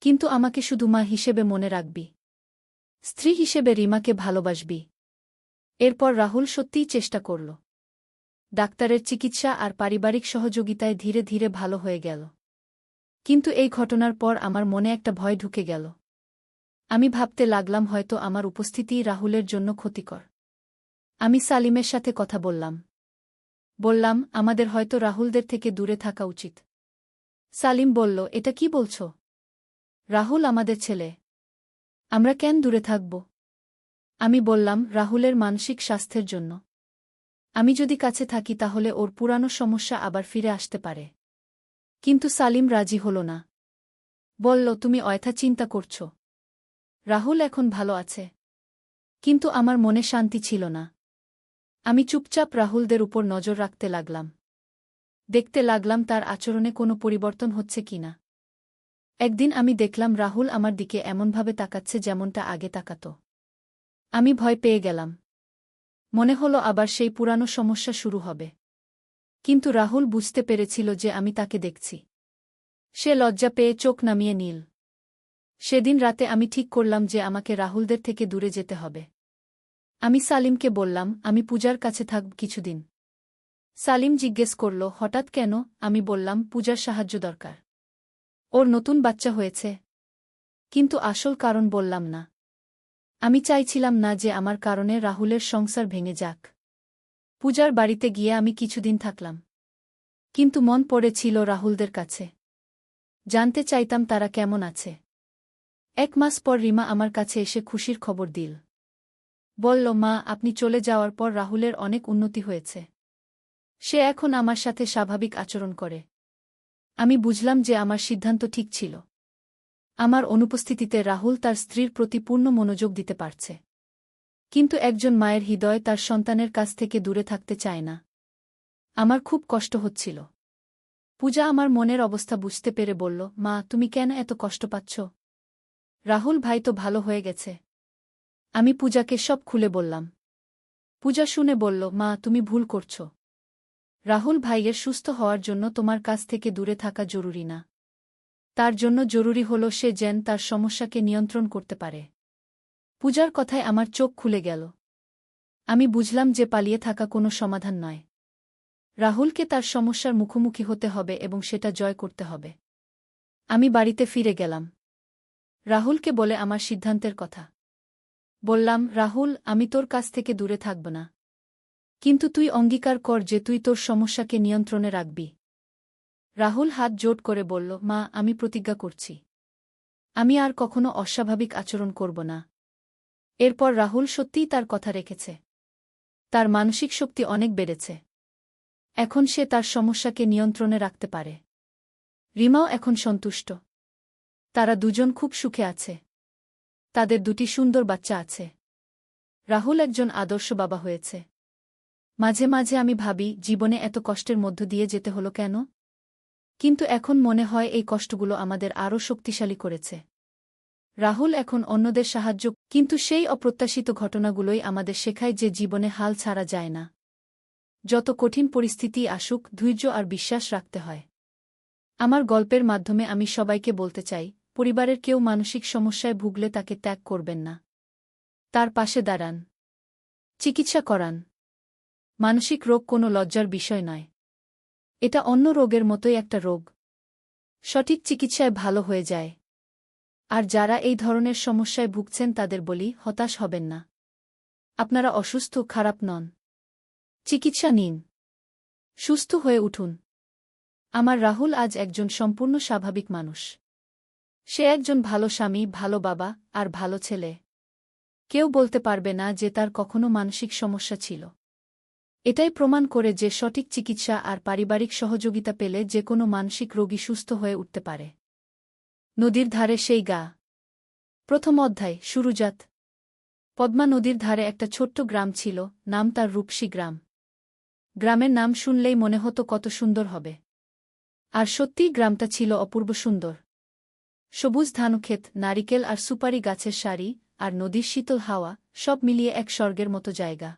কিন্তু আমাকে শুধু মা হিসেবে মনে রাখবি। স্ত্রী হিসেবে রিমাকে ভালোবাসবি। এরপর রাহুল সত্যিই চেষ্টা করল। ডাক্তারের চিকিৎসা আর পারিবারিক সহযোগিতায় ধীরে ধীরে ভালো হয়ে গেল। কিন্তু এই ঘটনার পর আমার মনে একটা ভয় ঢুকে গেল। আমি ভাবতে লাগলাম হয়তো আমার উপস্থিতিই রাহুলের জন্য ক্ষতিকর। আমি সালিমের সাথে কথা বললাম। বললাম, আমাদের হয়তো রাহুলদের থেকে দূরে থাকা উচিত। সালিম বলল, এটা কি বলছ? রাহুল আমাদের ছেলে। আমরা কেন দূরে থাকব? আমি বললাম, রাহুলের মানসিক স্বাস্থ্যের জন্য। আমি যদি কাছে থাকি তাহলে ওর পুরানো সমস্যা আবার ফিরে আসতে পারে। কিন্তু সালিম রাজি হল না। বলল, তুমি অযথা চিন্তা করছ। রাহুল এখন ভালো আছে। কিন্তু আমার মনে শান্তি ছিল না। আমি চুপচাপ রাহুলদের উপর নজর রাখতে লাগলাম। দেখতে লাগলাম তার আচরণে কোনো পরিবর্তন হচ্ছে কিনা। একদিন আমি দেখলাম রাহুল আমার দিকে এমনভাবে তাকাচ্ছে যেমনটা আগে তাকাত। আমি ভয় পেয়ে গেলাম। মনে হলো আবার সেই পুরানো সমস্যা শুরু হবে। কিন্তু রাহুল বুঝতে পেরেছিল যে আমি তাকে দেখছি। সে লজ্জা পেয়ে চোখ নামিয়ে নিল। সেদিন রাতে আমি ঠিক করলাম যে আমাকে রাহুলদের থেকে দূরে যেতে হবে। আমি সালিমকে বললাম, আমি পূজার কাছে থাকব কিছুদিন। সালিম জিজ্ঞেস করল, হঠাৎ কেন? আমি বললাম, পূজার সাহায্য দরকার। ওর নতুন বাচ্চা হয়েছে। কিন্তু আসল কারণ বললাম না। আমি চাইছিলাম না যে আমার কারণে রাহুলের সংসার ভেঙে যাক। পূজার বাড়িতে গিয়ে আমি কিছুদিন থাকলাম। কিন্তু মন পড়েছিল রাহুলদের কাছে। জানতে চাইতাম তারা কেমন আছে। 1 মাস পর রিমা আমার কাছে এসে খুশির খবর দিল। বলল, মা, আপনি চলে যাওয়ার পর রাহুলের অনেক উন্নতি হয়েছে। সে এখন আমার সাথে স্বাভাবিক আচরণ করে। আমি বুঝলাম যে আমার সিদ্ধান্ত ঠিক ছিল। আমার অনুপস্থিতিতে রাহুল তার স্ত্রীর প্রতি পূর্ণ মনোযোগ দিতে পারছে। কিন্তু একজন মায়ের হৃদয় তার সন্তানের কাছ থেকে দূরে থাকতে চায় না। আমার খুব কষ্ট হচ্ছিল। পূজা আমার মনের অবস্থা বুঝতে পেরে বলল, মা, তুমি কেন এত কষ্ট পাচ্ছ? রাহুল ভাই তো ভালো হয়ে গেছে। আমি পূজাকে সব খুলে বললাম। পূজা শুনে বলল, মা, তুমি ভুল করছ। রাহুল ভাইয়ের সুস্থ হওয়ার জন্য তোমার কাছ থেকে দূরে থাকা জরুরি না। তার জন্য জরুরি হল সে যেন তার সমস্যাকে নিয়ন্ত্রণ করতে পারে। পূজার কথায় আমার চোখ খুলে গেল। আমি বুঝলাম যে পালিয়ে থাকা কোনো সমাধান নয়। রাহুলকে তার সমস্যার মুখোমুখি হতে হবে এবং সেটা জয় করতে হবে। আমি বাড়িতে ফিরে গেলাম। রাহুলকে বলে আমার সিদ্ধান্তের কথা বললাম, রাহুল, আমি তোর কাছ থেকে দূরে থাকব না। কিন্তু তুই অঙ্গীকার কর যে তুই তোর সমস্যাকে নিয়ন্ত্রণে রাখবি। রাহুল হাত জোট করে বলল, মা, আমি প্রতিজ্ঞা করছি। আমি আর কখনো অস্বাভাবিক আচরণ করব না। এরপর রাহুল সত্যিই তার কথা রেখেছে। তার মানসিক শক্তি অনেক বেড়েছে। এখন সে তার সমস্যাকে নিয়ন্ত্রণে রাখতে পারে। রিমাও এখন সন্তুষ্ট। তারা দুজন খুব সুখে আছে। তাদের 2টি সুন্দর বাচ্চা আছে। রাহুল একজন আদর্শ বাবা হয়েছে। মাঝে মাঝে আমি ভাবি, জীবনে এত কষ্টের মধ্য দিয়ে যেতে হলো কেন? কিন্তু এখন মনে হয় এই কষ্টগুলো আমাদের আরও শক্তিশালী করেছে। রাহুল এখন অন্যদের সাহায্য, কিন্তু সেই অপ্রত্যাশিত ঘটনাগুলোই আমাদের শেখায় যে জীবনে হাল ছাড়া যায় না। যত কঠিন পরিস্থিতি আসুক, ধৈর্য আর বিশ্বাস রাখতে হয়। আমার গল্পের মাধ্যমে আমি সবাইকে বলতে চাই, পরিবারের কেউ মানসিক সমস্যায় ভুগলে তাকে ত্যাগ করবেন না। তার পাশে দাঁড়ান। চিকিৎসা করান। মানসিক রোগ কোনো লজ্জার বিষয় নয়। এটা অন্য রোগের মতোই একটা রোগ। সঠিক চিকিৎসায় ভালো হয়ে যায়। আর যারা এই ধরনের সমস্যায় ভুগছেন তাদের বলি, হতাশ হবেন না। আপনারা অসুস্থ, খারাপ নন। চিকিৎসা নিন। সুস্থ হয়ে উঠুন। আমার রাহুল আজ একজন সম্পূর্ণ স্বাভাবিক মানুষ। সে একজন ভালো স্বামী, ভালো বাবা আর ভালো ছেলে। কেউ বলতে পারবে না যে তার কখনো মানসিক সমস্যা ছিল। এটাই প্রমাণ করে যে সঠিক চিকিৎসা আর পারিবারিক সহযোগিতা পেলে যে কোনো মানসিক রোগী সুস্থ হয়ে উঠতে পারে। নদীর ধারে সেই গা। প্রথম অধ্যায়, শুরুজাত। পদ্মা নদীর ধারে একটা ছোট্ট গ্রাম ছিল, নাম তার রূপসী গ্রাম। গ্রামের নাম শুনলেই মনে হতো কত সুন্দর হবে। আর সত্যিই গ্রামটা ছিল অপূর্ব সুন্দর। সবুজ ধানক্ষেত, নারিকেল আর সুপারি গাছের সারি, আর নদীর শীতল হাওয়া, সব মিলিয়ে এক স্বর্গের মতো জায়গা।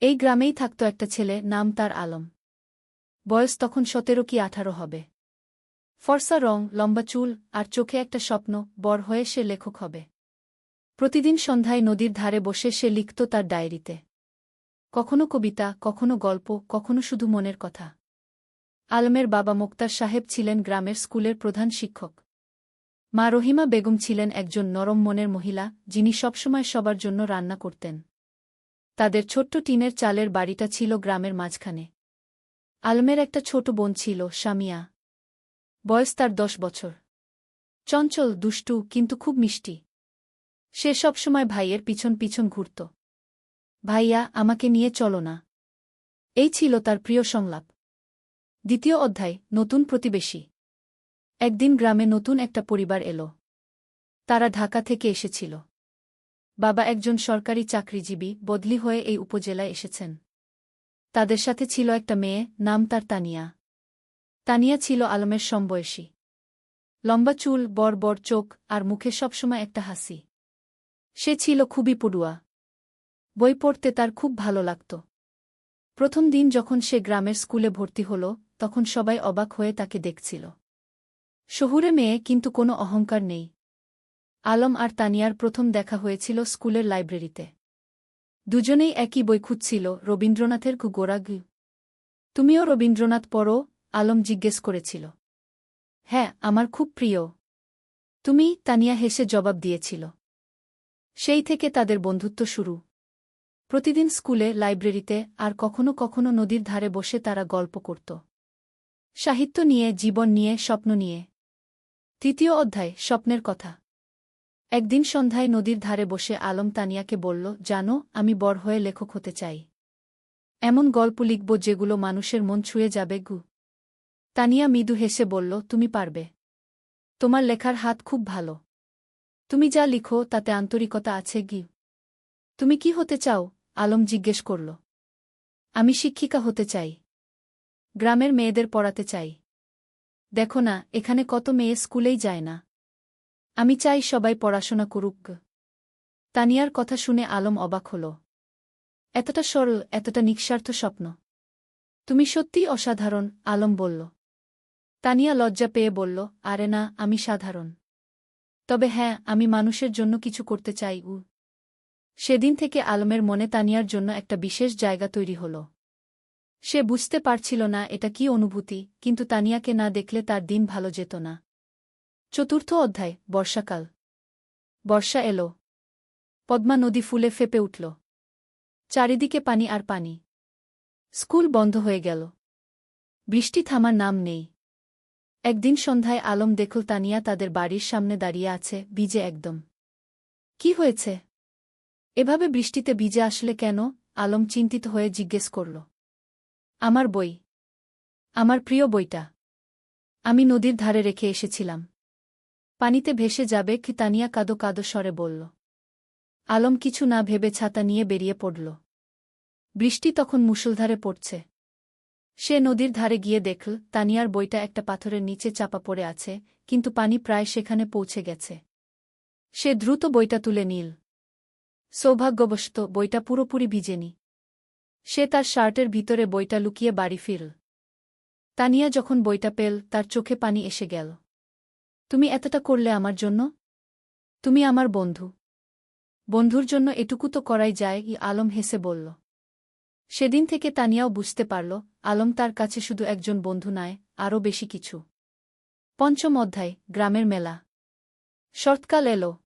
এই গ্রামেই থাকত একটা ছেলে, নাম তার আলম। বয়স তখন 17 কি 18 হবে। ফর্সা রং, লম্বা চুল, আর চোখে একটা স্বপ্ন, বড় হয়ে সে লেখক হবে। প্রতিদিন সন্ধ্যায় নদীর ধারে বসে সে লিখত তার ডায়েরিতে। কখনো কবিতা, কখনো গল্প, কখনো শুধু মনের কথা। আলমের বাবা মোক্তার সাহেব ছিলেন গ্রামের স্কুলের প্রধান শিক্ষক। মা রহিমা বেগম ছিলেন একজন নরম মনের মহিলা, যিনি সবসময় সবার জন্য রান্না করতেন। তাদের ছোট্ট টিনের চালের বাড়িটা ছিল গ্রামের মাঝখানে। আলমের একটা ছোট বোন ছিল, সামিয়া। বয়স তার 10 বছর। চঞ্চল, দুষ্টু, কিন্তু খুব মিষ্টি। সে সবসময় ভাইয়ের পিছন পিছন ঘুরত। ভাইয়া, আমাকে নিয়ে চলো না। এই ছিল তার প্রিয় সংলাপ। দ্বিতীয় অধ্যায়, নতুন প্রতিবেশী। একদিন গ্রামে নতুন একটা পরিবার এলো। তারা ঢাকা থেকে এসেছিল। বাবা একজন সরকারি চাকরিজীবী, বদলি হয়ে এই উপজেলায় এসেছেন। তাদের সাথে ছিল একটা মেয়ে, নাম তার তানিয়া। তানিয়া ছিল আলমের সমবয়সী। লম্বা চুল, বড় বড় চোখ, আর মুখে সবসময় একটা হাসি। সে ছিল খুবই পড়ুয়া। বই পড়তে তার খুব ভালো লাগত। প্রথম দিন যখন সে গ্রামের স্কুলে ভর্তি হল, তখন সবাই অবাক হয়ে তাকে দেখছিল। শহুরে মেয়ে, কিন্তু কোনো অহংকার নেই। আলম আর তানিয়ার প্রথম দেখা হয়েছিল স্কুলের লাইব্রেরিতে। দুজনেই একই বই খুঁজছিল, রবীন্দ্রনাথের গোরা গু। তুমিও রবীন্দ্রনাথ পড়ো? আলম জিজ্ঞেস করেছিল। হ্যাঁ, আমার খুব প্রিয়। তুমি? তানিয়া হেসে জবাব দিয়েছিল। সেই থেকে তাদের বন্ধুত্ব শুরু। প্রতিদিন স্কুলে, লাইব্রেরিতে, আর কখনো কখনো নদীর ধারে বসে তারা গল্প করত। সাহিত্য নিয়ে, জীবন নিয়ে, স্বপ্ন নিয়ে। তৃতীয় অধ্যায়, স্বপ্নের কথা। একদিন সন্ধ্যায় নদীর ধারে বসে আলম তানিয়াকে বলল, জানো, আমি বড় হয়ে লেখক হতে চাই। এমন গল্প লিখব যেগুলো মানুষের মন ছুঁয়ে যাবে গু। তানিয়া মৃদু হেসে বলল, তুমি পারবে। তোমার লেখার হাত খুব ভালো। তুমি যা লিখো তাতে আন্তরিকতা আছে গি। তুমি কি হতে চাও? আলম জিজ্ঞেস করল। আমি শিক্ষিকা হতে চাই। গ্রামের মেয়েদের পড়াতে চাই। দেখো না, এখানে কত মেয়ে স্কুলেই যায় না। আমি চাই সবাই পড়াশোনা করুক। তানিয়ার কথা শুনে আলম অবাক হল। এতটা সরল, এতটা নিঃস্বার্থ স্বপ্ন। তুমি সত্যিই অসাধারণ, আলম বলল। তানিয়া লজ্জা পেয়ে বলল, আরে না, আমি সাধারণ। তবে হ্যাঁ, আমি মানুষের জন্য কিছু করতে চাই। সেদিন থেকে আলমের মনে তানিয়ার জন্য একটা বিশেষ জায়গা তৈরি হল। সে বুঝতে পারছিল না এটা কি অনুভূতি, কিন্তু তানিয়াকে না দেখলে তার দিন ভালো যেত না। চতুর্থ অধ্যায়, বর্ষাকাল। বর্ষা এলো। পদ্মা নদী ফুলে ফেপে উঠল। চারিদিকে পানি আর পানি। স্কুল বন্ধ হয়ে গেল। বৃষ্টি থামার নাম নেই। একদিন সন্ধ্যায় আলম দেখল তানিয়া তাদের বাড়ির সামনে দাঁড়িয়ে আছে, ভিজে একদম। কি হয়েছে? এভাবে বৃষ্টিতে ভিজে আসলে কেন? আলম চিন্তিত হয়ে জিজ্ঞেস করল। আমার বই। আমার প্রিয় বইটা। আমি নদীর ধারে রেখে এসেছিলাম। পানিতে ভেসে যাবে কি? তানিয়া কাঁদো কাঁদো স্বরে বলল। আলম কিছু না ভেবে ছাতা নিয়ে বেরিয়ে পড়ল। বৃষ্টি তখন মুষলধারে পড়ছে। সে নদীর ধারে গিয়ে দেখল তানিয়ার বইটা একটা পাথরের নিচে চাপা পড়ে আছে, কিন্তু পানি প্রায় সেখানে পৌঁছে গেছে। সে দ্রুত বইটা তুলে নিল। সৌভাগ্যবশত বইটা পুরোপুরি ভিজেনি। সে তার শার্টের ভিতরে বইটা লুকিয়ে বাড়ি ফিরল। তানিয়া যখন বইটা পেল, তার চোখে পানি এসে গেল। তুমি এতটা করলে আমার জন্য? তুমি আমার বন্ধু। বন্ধুর জন্য এটুকু তো করাই যায়, আলম হেসে বলল। সেদিন থেকে তানিয়াও বুঝতে পারল, আলম তার কাছে শুধু একজন বন্ধু নয়, আরও বেশি কিছু। পঞ্চম অধ্যায়, গ্রামের মেলা। শরৎকাল এলো।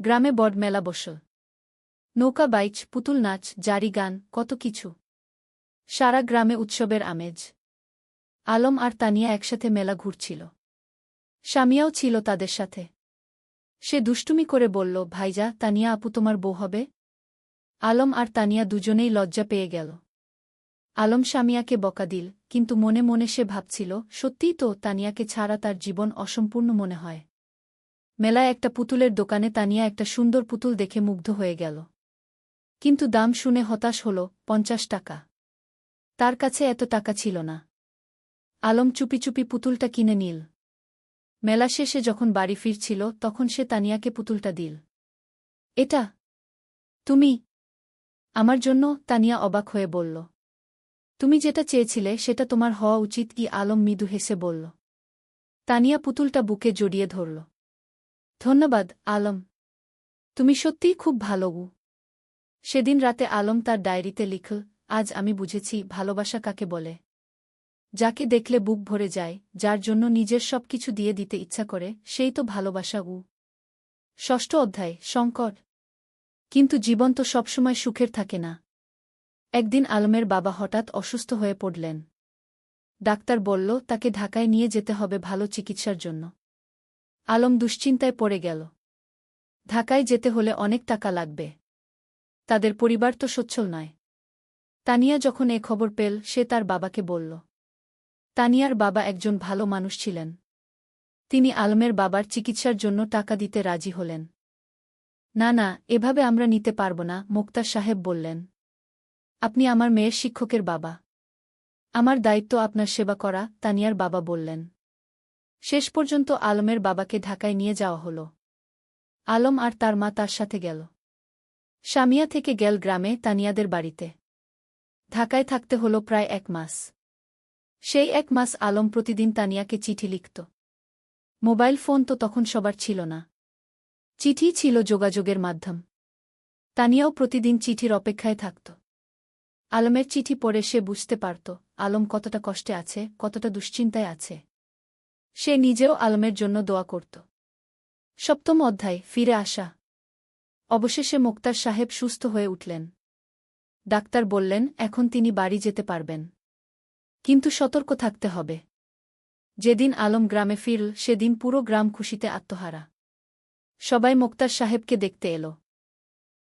গ্রামে বড় মেলা বসল। নৌকা বাইচ, পুতুল নাচ, জারি গান, কত কিছু। সারা গ্রামে উৎসবের আমেজ। আলম আর তানিয়া একসাথে মেলা ঘুরছিল। স্বামীও ছিল তাদের সাথে। সে দুষ্টুমি করে বলল, ভাইজা, তানিয়া আপু তোমার বউ হবে? আলম আর তানিয়া দুজনেই লজ্জা পেয়ে গেল। আলম স্বামীয়াকে বকা দিল, কিন্তু মনে মনে সে ভাবছিল, সত্যিই তো, তানিয়াকে ছাড়া তার জীবন অসম্পূর্ণ মনে হয়। মেলায় একটা পুতুলের দোকানে তানিয়া একটা সুন্দর পুতুল দেখে মুগ্ধ হয়ে গেল। কিন্তু দাম শুনে হতাশ হল, 50 টাকা। তার কাছে এত টাকা ছিল না। আলম চুপি চুপি পুতুলটা কিনে নিল। মেলা শেষে যখন বাড়ি ফিরছিল, তখন সে তানিয়াকে পুতুলটা দিল। এটা তুমি আমার জন্য? তানিয়া অবাক হয়ে বলল। তুমি যেটা চেয়েছিলে সেটা তোমার হওয়া উচিত কি? আলম মৃদু হেসে বলল। তানিয়া পুতুলটা বুকে জড়িয়ে ধরল। ধন্যবাদ, আলম। তুমি সত্যিই খুব ভালো। সেদিন রাতে আলম তার ডায়েরিতে লিখল, আজ আমি বুঝেছি ভালোবাসা কাকে বলে। যাকে দেখলে বুক ভরে যায়, যার জন্য নিজের সবকিছু দিয়ে দিতে ইচ্ছা করে, সেই তো ভালোবাসা। ষষ্ঠ অধ্যায়, সংকট। কিন্তু জীবন তো সবসময় সুখের থাকে না। একদিন আলমের বাবা হঠাৎ অসুস্থ হয়ে পড়লেন। ডাক্তার বলল তাকে ঢাকায় নিয়ে যেতে হবে ভালো চিকিৎসার জন্য। আলম দুশ্চিন্তায় পড়ে গেল। ঢাকায় যেতে হলে অনেক টাকা লাগবে। তাদের পরিবার তো সচ্ছল নয়। তানিয়া যখন এ খবর পেল, সে তার বাবাকে বলল। তানিয়ার বাবা একজন ভালো মানুষ ছিলেন। তিনি আলমের বাবার চিকিৎসার জন্য টাকা দিতে রাজি হলেন। না না, এভাবে আমরা নিতে পারব না, মোক্তার সাহেব বললেন। আপনি আমার মেয়ের শিক্ষকের বাবা। আমার দায়িত্ব আপনার সেবা করা, তানিয়ার বাবা বললেন। শেষ পর্যন্ত আলমের বাবাকে ঢাকায় নিয়ে যাওয়া হল। আলম আর তার মা তার সাথে গেল। সামিয়া থেকে গেল গ্রামে তানিয়াদের বাড়িতে। ঢাকায় থাকতে হল প্রায় 1 মাস। সেই 1 মাস আলম প্রতিদিন তানিয়াকে চিঠি লিখত। মোবাইল ফোন তো তখন সবার ছিল না। চিঠি ছিল যোগাযোগের মাধ্যম। তানিয়াও প্রতিদিন চিঠির অপেক্ষায় থাকত। আলমের চিঠি পড়ে সে বুঝতে পারত আলম কতটা কষ্টে আছে, কতটা দুশ্চিন্তায় আছে। সে নিজেও আলমের জন্য দোয়া করত। 7ম অধ্যায়, ফিরে আসা। অবশেষে মোক্তার সাহেব সুস্থ হয়ে উঠলেন। ডাক্তার বললেন এখন তিনি বাড়ি যেতে পারবেন। কিন্তু সতর্ক থাকতে হবে। যেদিন আলম গ্রামে ফিরল সেদিন পুরো গ্রাম খুশিতে আত্মহারা। সবাই মোক্তার সাহেবকে দেখতে এলো।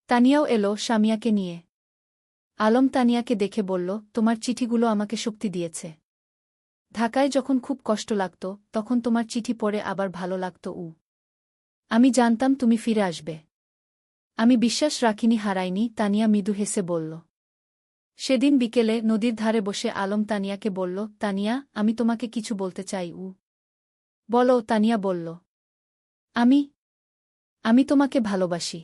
তানিয়াও এলো সামিয়াকে নিয়ে। আলম তানিয়াকে দেখে বলল, তোমার চিঠিগুলো আমাকে শক্তি দিয়েছে। ঢাকায় যখন খুব কষ্ট লাগত তখন তোমার চিঠি পড়ে আবার ভালো লাগত। আমি জানতাম তুমি ফিরে আসবে। আমি বিশ্বাস রাখিনি, হারাইনি। তানিয়া মৃদু হেসে বলল। সেদিন বিকেলে নদীর ধারে বসে আলম তানিয়াকে বলল, তানিয়া, আমি তোমাকে কিছু বলতে চাই। বলো। তানিয়া বলল, আমি তোমাকে ভালোবাসি।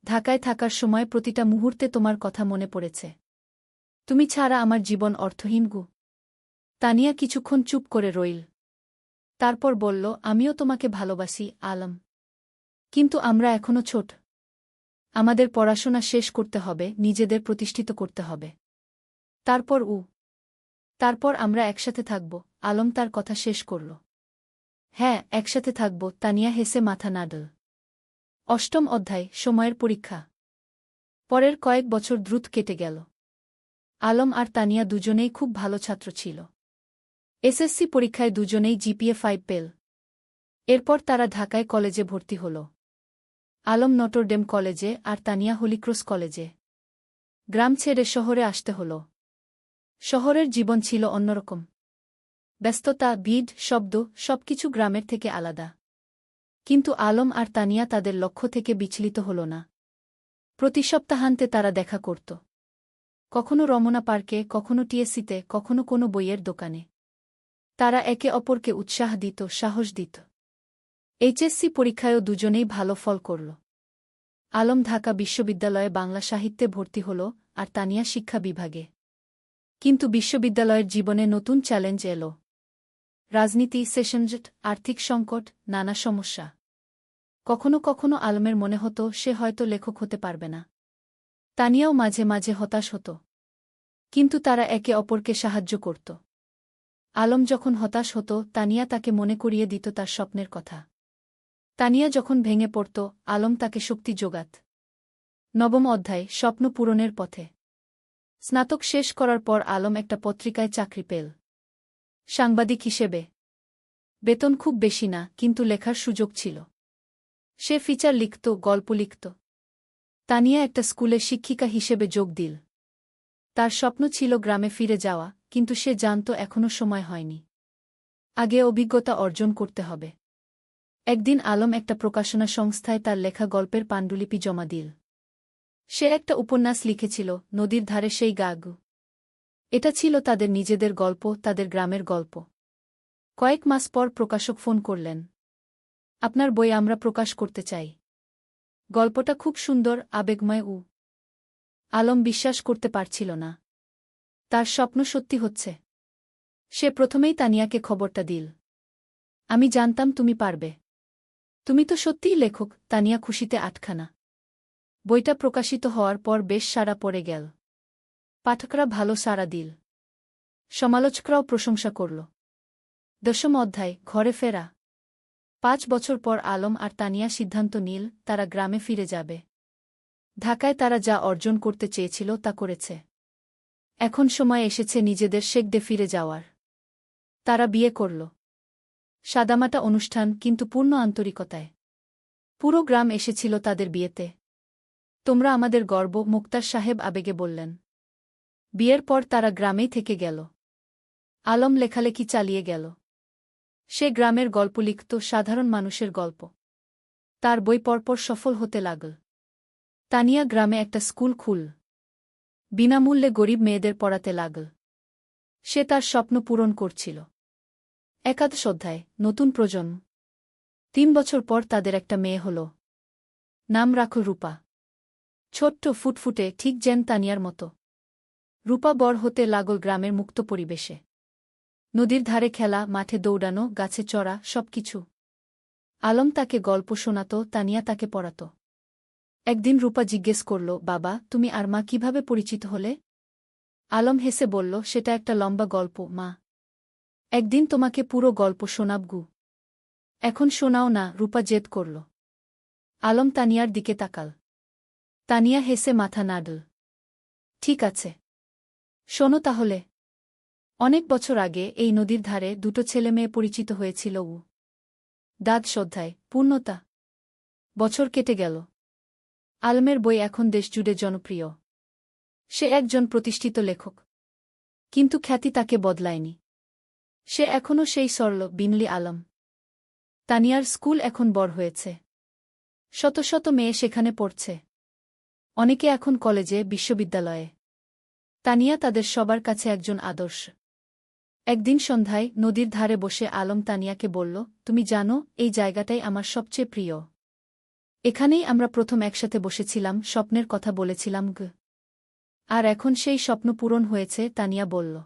ঢাকায় থাকার সময় প্রতিটা মুহূর্তে তোমার কথা মনে পড়েছে। তুমি ছাড়া আমার জীবন অর্থহীন। তানিয়া কিছুক্ষণ চুপ করে রইল। তারপর বলল, আমিও তোমাকে ভালোবাসি আলম। কিন্তু আমরা এখনো ছোট। আমাদের পড়াশোনা শেষ করতে হবে, নিজেদের প্রতিষ্ঠিত করতে হবে। তারপর আমরা একসাথে থাকব। আলম তার কথা শেষ করল। হ্যাঁ, একসাথে থাকব। তানিয়া হেসে মাথা নাড়ল। 8ম অধ্যায়, সময়ের পরীক্ষা। পরের কয়েক বছর দ্রুত কেটে গেল। আলম আর তানিয়া দুজনেই খুব ভালো ছাত্র ছিল। এসএসসি পরীক্ষায় দুজনেই জিপিএ 5 পেল। এরপর তারা ঢাকায় কলেজে ভর্তি হল। আলম নটরডেম কলেজে আর তানিয়া হলিক্রস কলেজে। গ্রাম ছেড়ে শহরে আসতে হল। শহরের জীবন ছিল অন্যরকম। ব্যস্ততা, ভিড়, শব্দ, সবকিছু গ্রামের থেকে আলাদা। কিন্তু আলম আর তানিয়া তাদের লক্ষ্য থেকে বিচলিত হল না। প্রতি সপ্তাহান্তে তারা দেখা করত। কখনো রমনা পার্কে, কখনো টিএসসিতে, কখনো কোনো বইয়ের দোকানে। তারা একে অপরকে উৎসাহ দিত, সাহস দিত। এইচএসসি পরীক্ষায়ও দুজনেই ভালো ফল করল। আলম ঢাকা বিশ্ববিদ্যালয়ে বাংলা সাহিত্যে ভর্তি হল আর তানিয়া শিক্ষা বিভাগে। কিন্তু বিশ্ববিদ্যালয়ের জীবনে নতুন চ্যালেঞ্জ এল। রাজনীতি, সেশনজট, আর্থিক সংকট, নানা সমস্যা। কখনো কখনো আলমের মনে হতো সে হয়তো লেখক হতে পারবে না। তানিয়াও মাঝে মাঝে হতাশ হতো। কিন্তু তারা একে অপরকে সাহায্য করত। আলম যখন হতাশ হতো তানিয়া তাকে মনে করিয়ে দিত তার স্বপ্নের কথা। তানিয়া যখন ভেঙে পড়ত আলম তাকে শক্তি যোগাত। 9ম অধ্যায়, স্বপ্ন পূরণের পথে। স্নাতক শেষ করার পর আলম একটা পত্রিকায় চাকরি পেল। সাংবাদিক হিসেবে। বেতন খুব বেশি না, কিন্তু লেখার সুযোগ ছিল। সে ফিচার লিখত, গল্প লিখত। তানিয়া একটা স্কুলে শিক্ষিকা হিসেবে যোগ দিল। তার স্বপ্ন ছিল গ্রামে ফিরে যাওয়া, কিন্তু সে জানত এখনও সময় হয়নি। আগে অভিজ্ঞতা অর্জন করতে হবে। একদিন আলম একটা প্রকাশনা সংস্থায় তার লেখা গল্পের পাণ্ডুলিপি জমা দিল। সে একটা উপন্যাস লিখেছিল, নদীর ধারে সেই গাগ। এটা ছিল তাদের নিজেদের গল্প, তাদের গ্রামের গল্প। কয়েক মাস পর প্রকাশক ফোন করলেন। আপনার বই আমরা প্রকাশ করতে চাই। গল্পটা খুব সুন্দর, আবেগময়। আলম বিশ্বাস করতে পারছিল না। তার স্বপ্ন সত্যি হচ্ছে। সে প্রথমেই তানিয়াকে খবরটা দিল। আমি জানতাম তুমি পারবে। তুমি তো সত্যিই লেখক। তানিয়া খুশিতে আটখানা। বইটা প্রকাশিত হওয়ার পর বেশ সাড়া পড়ে গেল। পাঠকরা ভালো সাড়া দিল। সমালোচকরাও প্রশংসা করল। 10ম অধ্যায়, ঘরে ফেরা। 5 বছর পর আলম আর তানিয়া সিদ্ধান্ত নিল তারা গ্রামে ফিরে যাবে। ঢাকায় তারা যা অর্জন করতে চেয়েছিল তা করেছে। এখন সময় এসেছে নিজেদের শেকডে ফিরে যাওয়ার। তারা বিয়ে করল। সাদামাটা অনুষ্ঠান, কিন্তু পূর্ণ আন্তরিকতায়। পুরো গ্রাম এসেছিল তাদের বিয়েতে। তোমরা আমাদের গর্ব, মোক্তার সাহেব আবেগে বললেন। বিয়ের পর তারা গ্রামেই থেকে গেল। আলম লেখালেখি চালিয়ে গেল। সে গ্রামের গল্প লিখত, সাধারণ মানুষের গল্প। তার বই পরপর সফল হতে লাগল। তানিয়া গ্রামে একটা স্কুল খুল। বিনামূল্যে গরিব মেয়েদের পড়াতে লাগল। সে তার স্বপ্ন পূরণ করছিল। 11ম অধ্যায়, নতুন প্রজন্ম। 3 বছর পর তাদের একটা মেয়ে হল। নাম রাখল রূপা। ছোট্ট ফুটফুটে ঠিক যেন তানিয়ার মতো। রূপা বড় হতে লাগল গ্রামের মুক্ত পরিবেশে। নদীর ধারে খেলা, মাঠে দৌড়ানো, গাছে চড়া, সবকিছু। আলম তাকে গল্প শোনাত, তানিয়া তাকে পড়াত। একদিন রূপা জিজ্ঞেস করল, বাবা, তুমি আর মা কিভাবে পরিচিত হলে? আলম হেসে বলল, সেটা একটা লম্বা গল্প মা। একদিন তোমাকে পুরো গল্প শোনাব গু। এখন শোনাও না, রূপা জেদ করল। আলম তানিয়ার দিকে তাকাল। তানিয়া হেসে মাথা নাড়ল। ঠিক আছে, শোনো তাহলে। অনেক বছর আগে এই নদীর ধারে দুটো ছেলেমেয়ে পরিচিত হয়েছিল। দাদ শ্রদ্ধায় পূর্ণতা। বছর কেটে গেল। আলমের বই এখন দেশজুড়ে জনপ্রিয়। সে একজন প্রতিষ্ঠিত লেখক। কিন্তু খ্যাতি তাকে বদলায়নি। সে এখনও সেই সরল বিনলি আলম। তানিয়ার স্কুল এখন বড় হয়েছে। শত শত মেয়ে সেখানে পড়ছে। অনেকে এখন কলেজে, বিশ্ববিদ্যালয়ে। তানিয়া তাদের সবার কাছে একজন আদর্শ। একদিন সন্ধ্যায় নদীর ধারে বসে আলম তানিয়াকে বলল, তুমি জানো, এই জায়গাটাই আমার সবচেয়ে প্রিয়। এখানেই আমরা প্রথম একসাথে বসেছিলাম, স্বপ্নের কথা বলেছিলাম গ। আর এখন সেই স্বপ্ন পূরণ হয়েছে, তানিয়া বলল।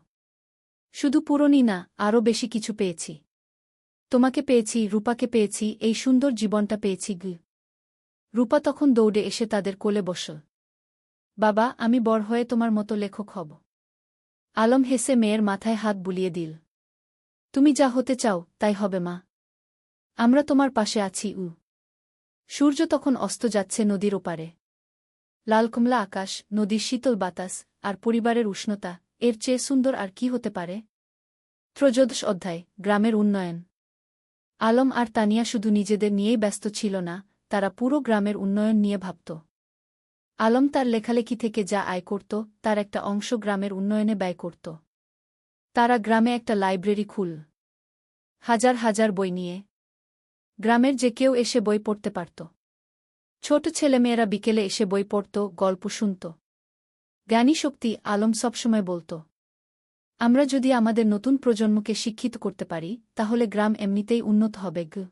শুধু পূরণই না, আরও বেশি কিছু পেয়েছি। তোমাকে পেয়েছি, রূপাকে পেয়েছি, এই সুন্দর জীবনটা পেয়েছি গ। রূপা তখন দৌড়ে এসে তাদের কোলে বসল। বাবা, আমি বড় হয়ে তোমার মতো লেখক হব। আলম হেসে মেয়ের মাথায় হাত বুলিয়ে দিল। তুমি যা হতে চাও তাই হবে মা। আমরা তোমার পাশে আছি। সূর্য তখন অস্ত যাচ্ছে নদীর ওপারে। লাল কমলা আকাশ, নদীর শীতল বাতাস, আর পরিবারের উষ্ণতা, এর চেয়ে সুন্দর আর কি হতে পারে? ত্রয়োদশ অধ্যায়, গ্রামের উন্নয়ন। আলম আর তানিয়া শুধু নিজেদের নিয়েই ব্যস্ত ছিল না, তারা পুরো গ্রামের উন্নয়ন নিয়ে ভাবত। আলম তার লেখালেখি থেকে যা আয় করত, তার একটা অংশ গ্রামের উন্নয়নে ব্যয় করত। তারা গ্রামে একটা লাইব্রেরি খুল। হাজার হাজার বই নিয়ে। গ্রামের যে কেউ এসে বই পড়তে পারত। ছোট ছেলেমেয়েরা বিকেলে এসে বই পড়ত, গল্প শুনত। জ্ঞানী শক্তি, আলম সবসময় বলত। আমরা যদি আমাদের নতুন প্রজন্মকে শিক্ষিত করতে পারি, তাহলে গ্রাম এমনিতেই উন্নত হবে গ।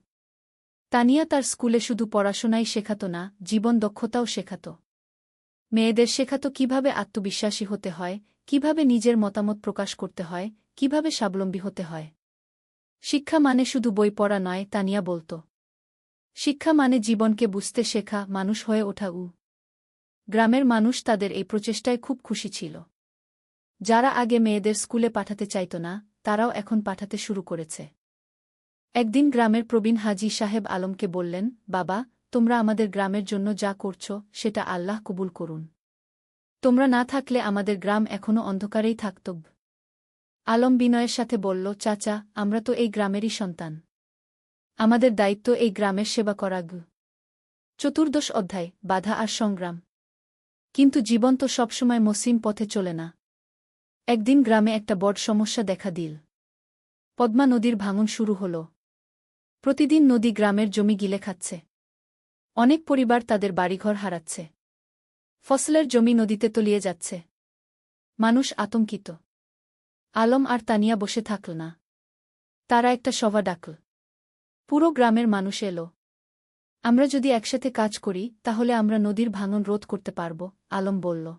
তানিয়া তার স্কুলে শুধু পড়াশোনাই শেখাত না, জীবন দক্ষতাও শেখাত। মেয়েদের শেখাত কিভাবে আত্মবিশ্বাসী হতে হয়, কিভাবে নিজের মতামত প্রকাশ করতে হয়, কিভাবে স্বাবলম্বী হতে হয়। শিক্ষা মানে শুধু বই পড়া নয়, তানিয়া বলত। শিক্ষা মানে জীবনকে বুঝতে শেখা, মানুষ হয়ে ওঠা। গ্রামের মানুষ তাদের এই প্রচেষ্টায় খুব খুশি ছিল। যারা আগে মেয়েদের স্কুলে পাঠাতে চাইত না, তারাও এখন পাঠাতে শুরু করেছে। একদিন গ্রামের প্রবীণ হাজী সাহেব আলমকে বললেন, বাবা, তোমরা আমাদের গ্রামের জন্য যা করছ, সেটা আল্লাহ কবুল করুন। তোমরা না থাকলে আমাদের গ্রাম এখনও অন্ধকারেই থাকত। আলম বিনয়ের সাথে বলল, চাচা, আমরা তো এই গ্রামেরই সন্তান। আমাদের দায়িত্ব এই গ্রামের সেবা করা গ। চতুর্দশ অধ্যায়, বাধা আর সংগ্রাম। কিন্তু জীবন তো সবসময় মসৃণ পথে চলে না। একদিন গ্রামে একটা বড় সমস্যা দেখা দিল। পদ্মা নদীর ভাঙন শুরু হল। প্রতিদিন নদী গ্রামের জমি গিলে খাচ্ছে। অনেক পরিবার তাদের বাড়িঘর হারাচ্ছে। ফসলের জমি নদীতে তলিয়ে যাচ্ছে। মানুষ আতঙ্কিত। আলম আর তানিয়া বসে থাকল না। তারা একটা সভা ডাকল। পুরো গ্রামের মানুষ এলো। আমরা যদি একসাথে কাজ করি, তাহলে আমরা নদীর ভাঙন রোধ করতে পারব, আলম বলল।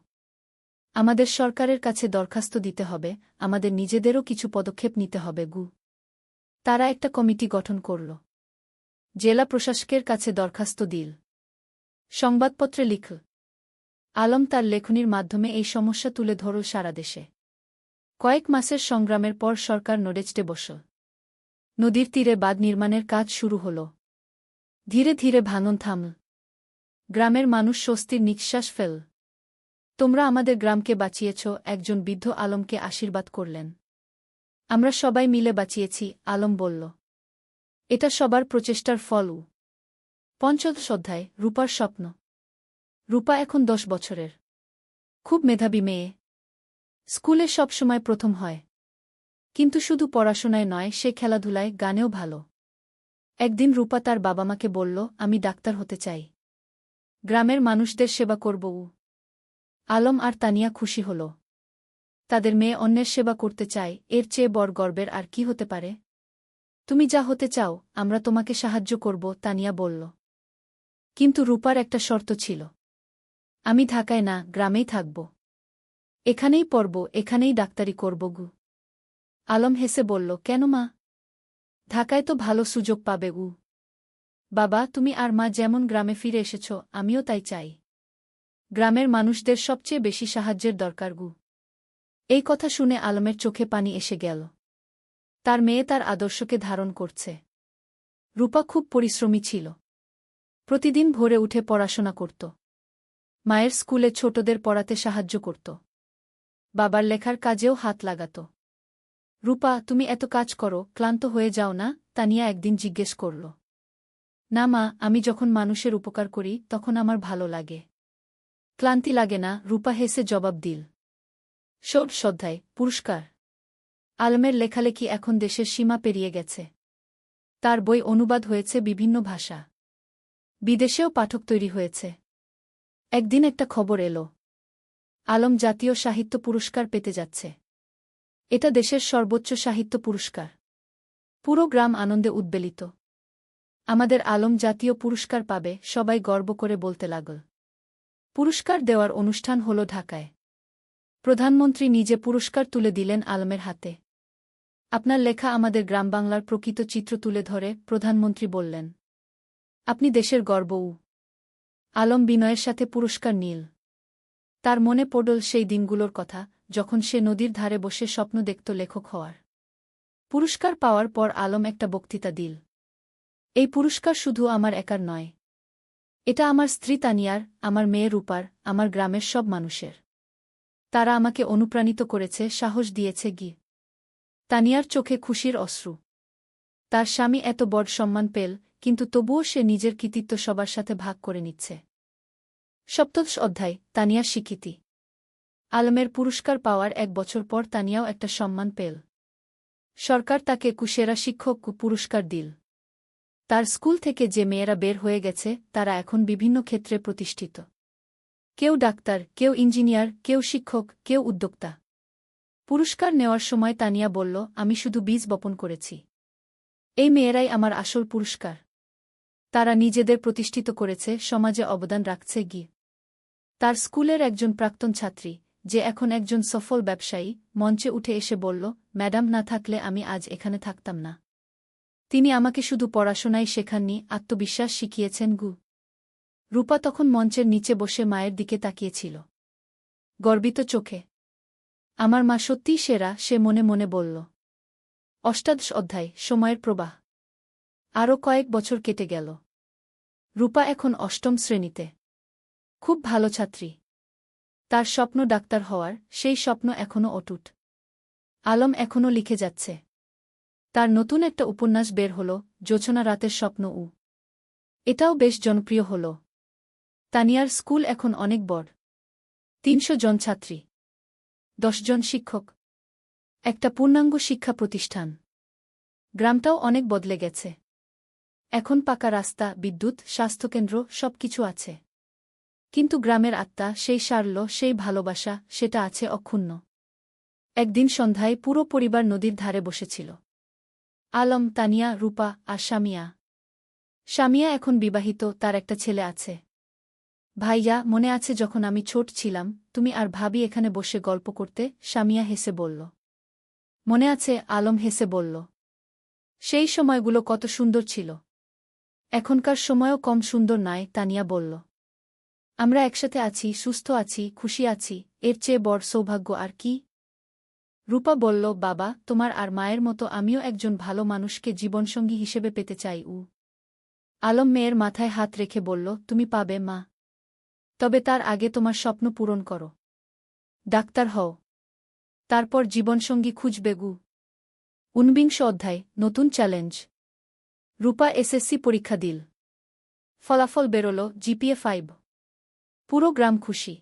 আমাদের সরকারের কাছে দরখাস্ত দিতে হবে, আমাদের নিজেদেরও কিছু পদক্ষেপ নিতে হবে গু। তারা একটা কমিটি গঠন করল। জেলা প্রশাসকের কাছে দরখাস্ত দিল। সংবাদপত্রে লিখল। আলম তার লেখনীর মাধ্যমে এই সমস্যা তুলে ধরল সারা দেশে। কয়েক মাসের সংগ্রামের পর সরকার নড়েচড়ে বসল। নদীর তীরে বাঁধ নির্মাণের কাজ শুরু হল। ধীরে ধীরে ভাঙন থামল। গ্রামের মানুষ স্বস্তির নিঃশ্বাস ফেল। তোমরা আমাদের গ্রামকে বাঁচিয়েছ, একজন বৃদ্ধ আলমকে আশীর্বাদ করলেন। আমরা সবাই মিলে বাঁচিয়েছি, আলম বলল। এটা সবার প্রচেষ্টার ফল। পঞ্চদশ অধ্যায়, রূপার স্বপ্ন। রূপা এখন 10 বছরের। খুব মেধাবী মেয়ে। স্কুলে সব সময় প্রথম হয়। কিন্তু শুধু পড়াশোনায় নয়, সে খেলাধুলায়, গানেও ভালো। একদিন রূপা তার বাবা-মাকে বলল, আমি ডাক্তার হতে চাই। গ্রামের মানুষদের সেবা করব। আলম আর তানিয়া খুশি হল। তাদের মেয়ে অন্যের সেবা করতে চায়, এর চেয়ে বড় গর্বের আর কি হতে পারে? তুমি যা হতে চাও, আমরা তোমাকে সাহায্য করব, তানিয়া বলল। কিন্তু রূপার একটা শর্ত ছিল। আমি ঢাকায় না, গ্রামেই থাকব। এখানেই পড়ব, এখানেই ডাক্তারি করব গু। আলম হেসে বলল, কেন মা? ঢাকায় তো ভালো সুযোগ পাবে উ। বাবা, তুমি আর মা যেমন গ্রামে ফিরে এসেছ, আমিও তাই চাই। গ্রামের মানুষদের সবচেয়ে বেশি সাহায্যের দরকার গু। এই কথা শুনে আলমের চোখে পানি এসে গেল। তার মেয়ে তার আদর্শকে ধারণ করছে। রূপা খুব পরিশ্রমী ছিল। প্রতিদিন ভোরে উঠে পড়াশোনা করত। মায়ের স্কুলে ছোটদের পড়াতে সাহায্য করত। বাবার লেখার কাজেও হাত লাগাত। রূপা, তুমি এত কাজ করো, ক্লান্ত হয়ে যাও না? তানিয়া একদিন জিজ্ঞেস করল। না মা, আমি যখন মানুষের উপকার করি তখন আমার ভালো লাগে। ক্লান্তি লাগে না, রূপা হেসে জবাব দিল। শ্রদ্ধায় পুরস্কার। আলমের লেখালেখি এখন দেশের সীমা পেরিয়ে গেছে। তার বই অনুবাদ হয়েছে বিভিন্ন ভাষা। বিদেশেও পাঠক তৈরি হয়েছে। একদিন একটা খবর এলো, আলম জাতীয় সাহিত্য পুরস্কার পেতে যাচ্ছে। এটা দেশের সর্বোচ্চ সাহিত্য পুরস্কার। পুরো গ্রাম আনন্দে উদ্বেলিত। আমাদের আলম জাতীয় পুরস্কার পাবে, সবাই গর্ব করে বলতে লাগল। পুরস্কার দেওয়ার অনুষ্ঠান হল ঢাকায়। প্রধানমন্ত্রী নিজে পুরস্কার তুলে দিলেন আলমের হাতে। আপনার লেখা আমাদের গ্রামবাংলার প্রকৃত চিত্র তুলে ধরে, প্রধানমন্ত্রী বললেন। আপনি দেশের গর্ব উ। আলম বিনয়ের সাথে পুরস্কার নিল। তার মনে পড়ল সেই দিনগুলোর কথা, যখন সে নদীর ধারে বসে স্বপ্ন দেখত লেখক হওয়ার। পুরস্কার পাওয়ার পর আলম একটা বক্তৃতা দিল। এই পুরস্কার শুধু আমার একার নয়। এটা আমার স্ত্রী তানিয়ার, আমার মেয়ে রূপার, আমার গ্রামের সব মানুষের। তারা আমাকে অনুপ্রাণিত করেছে, সাহস দিয়েছে গি। তানিয়ার চোখে খুশির অশ্রু। তার স্বামী এত বড় সম্মান পেল, কিন্তু তবুও সে নিজের কৃতিত্ব সবার সাথে ভাগ করে নিচ্ছে। সপ্তদশ অধ্যায়, তানিয়ার স্বীকৃতি। আলমের পুরস্কার পাওয়ার 1 বছর পর তানিয়াও একটা সম্মান পেল। সরকার তাকে সেরা শিক্ষক পুরস্কার দিল। তার স্কুল থেকে যে মেয়েরা বের হয়ে গেছে তারা এখন বিভিন্ন ক্ষেত্রে প্রতিষ্ঠিত। কেউ ডাক্তার, কেউ ইঞ্জিনিয়ার, কেউ শিক্ষক, কেউ উদ্যোক্তা। পুরস্কার নেওয়ার সময় তানিয়া বলল, আমি শুধু বীজ বপন করেছি। এই মেয়েরাই আমার আসল পুরস্কার। তারা নিজেদের প্রতিষ্ঠিত করেছে, সমাজে অবদান রাখছে গি। তার স্কুলের একজন প্রাক্তন ছাত্রী, যে এখন একজন সফল ব্যবসায়ী, মঞ্চে উঠে এসে বলল, ম্যাডাম না থাকলে আমি আজ এখানে থাকতাম না। তিনি আমাকে শুধু পড়াশোনাই শেখাননি, আত্মবিশ্বাস শিখিয়েছেন গু। রূপা তখন মঞ্চের নিচে বসে মায়ের দিকে তাকিয়েছিল, গর্বিত চোখে। আমার মা সত্যিই সেরা, সে মনে মনে বলল। অষ্টাদশ অধ্যায়, সময়ের প্রবাহ। আরও কয়েক বছর কেটে গেল। রূপা এখন 8ম শ্রেণীতে। খুব ভালো ছাত্রী। তার স্বপ্ন ডাক্তার হওয়ার, সেই স্বপ্ন এখনও অটুট। আলম এখনও লিখে যাচ্ছে। তার নতুন একটা উপন্যাস বের হল, জোছনা রাতের স্বপ্ন উ। এটাও বেশ জনপ্রিয় হল। তানিয়ার স্কুল এখন অনেক বড়। 300 জন ছাত্রী, 10 জন শিক্ষক, একটা পূর্ণাঙ্গ শিক্ষা প্রতিষ্ঠান। গ্রামটাও অনেক বদলে গেছে। এখন পাকা রাস্তা, বিদ্যুৎ, স্বাস্থ্যকেন্দ্র, সবকিছু আছে। কিন্তু গ্রামের আত্মা, সেই সারল্য, সেই ভালোবাসা, সেটা আছে অক্ষুণ্ণ। একদিন সন্ধ্যায় পুরো পরিবার নদীর ধারে বসেছিল। আলম, তানিয়া, রূপা আর শামিয়া। শামিয়া এখন বিবাহিত, তার একটা ছেলে আছে। ভাইয়া, মনে আছে যখন আমি ছোট ছিলাম, তুমি আর ভাবি এখানে বসে গল্প করতে? শামিয়া হেসে বলল। মনে আছে, আলম হেসে বলল। সেই সময়গুলো কত সুন্দর ছিল। এখনকার সময়ও কম সুন্দর নয়, তানিয়া বলল। আমরা একসাথে আছি, সুস্থ আছি, খুশি আছি, এর চেয়ে বড় সৌভাগ্য আর কি? রূপা বলল, বাবা, তোমার আর মায়ের মতো আমিও একজন ভালো মানুষকে জীবনসঙ্গী হিসেবে পেতে চাই উ। আলম মেয়ের মাথায় হাত রেখে বলল, তুমি পাবে মা। তবে তার আগে তোমার স্বপ্ন পূরণ করো। ডাক্তার হও। তারপর জীবনসঙ্গী খুঁজবে গু। 49 অধ্যায়, নতুন চ্যালেঞ্জ। রূপা এসএসসি পরীক্ষা দিল। ফলাফল বেরোল, জিপিএ 5। পুরো গ্রাম খুশি।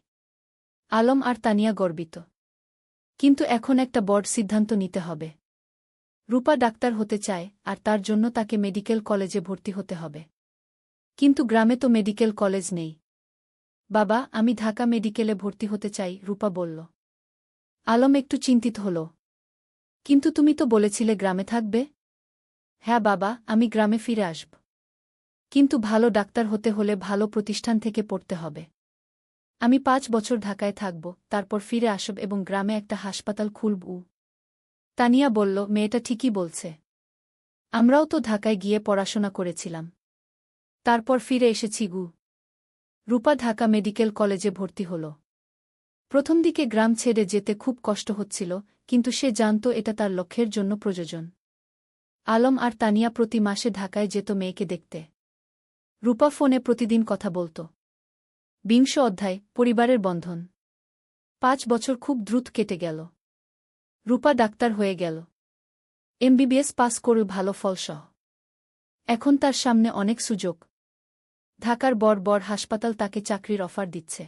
আলম আর তানিয়া গর্বিত। কিন্তু এখন একটা বড় সিদ্ধান্ত নিতে হবে। রূপা ডাক্তার হতে চায়, আর তার জন্য তাকে মেডিকেল কলেজে ভর্তি হতে হবে। কিন্তু গ্রামে তো মেডিকেল কলেজ নেই। বাবা, আমি ঢাকা মেডিকেলে ভর্তি হতে চাই, রূপা বলল। আলম একটু চিন্তিত হল। কিন্তু তুমি তো বলেছিলে গ্রামে থাকবে। হ্যাঁ বাবা, আমি গ্রামে ফিরে আসব। কিন্তু ভালো ডাক্তার হতে হলে ভালো প্রতিষ্ঠান থেকে পড়তে হবে। আমি 5 বছর ঢাকায় থাকব, তারপর ফিরে আসব এবং গ্রামে একটা হাসপাতাল খুলব। তানিয়া বলল, মেয়েটা ঠিকই বলছে। আমরাও তো ঢাকায় গিয়ে পড়াশোনা করেছিলাম। তারপর ফিরে এসেছি গু। রূপা ঢাকা মেডিকেল কলেজে ভর্তি হল। প্রথম দিকে গ্রাম ছেড়ে যেতে খুব কষ্ট হচ্ছিল, কিন্তু সে জানত এটা তার লক্ষ্যের জন্য প্রয়োজন। আলম আর তানিয়া প্রতি মাসে ঢাকায় যেত মেয়েকে দেখতে। রূপা ফোনে প্রতিদিন কথা বলত। 20 অধ্যায়, পরিবারের বন্ধন। 5 বছর খুব দ্রুত কেটে গেল। রূপা ডাক্তার হয়ে গেল। এমবিবিএস পাস করল ভালো ফলসহ। এখন তার সামনে অনেক সুযোগ। ঢাকার বড় বড় হাসপাতাল তাকে চাকরির অফার দিচ্ছে।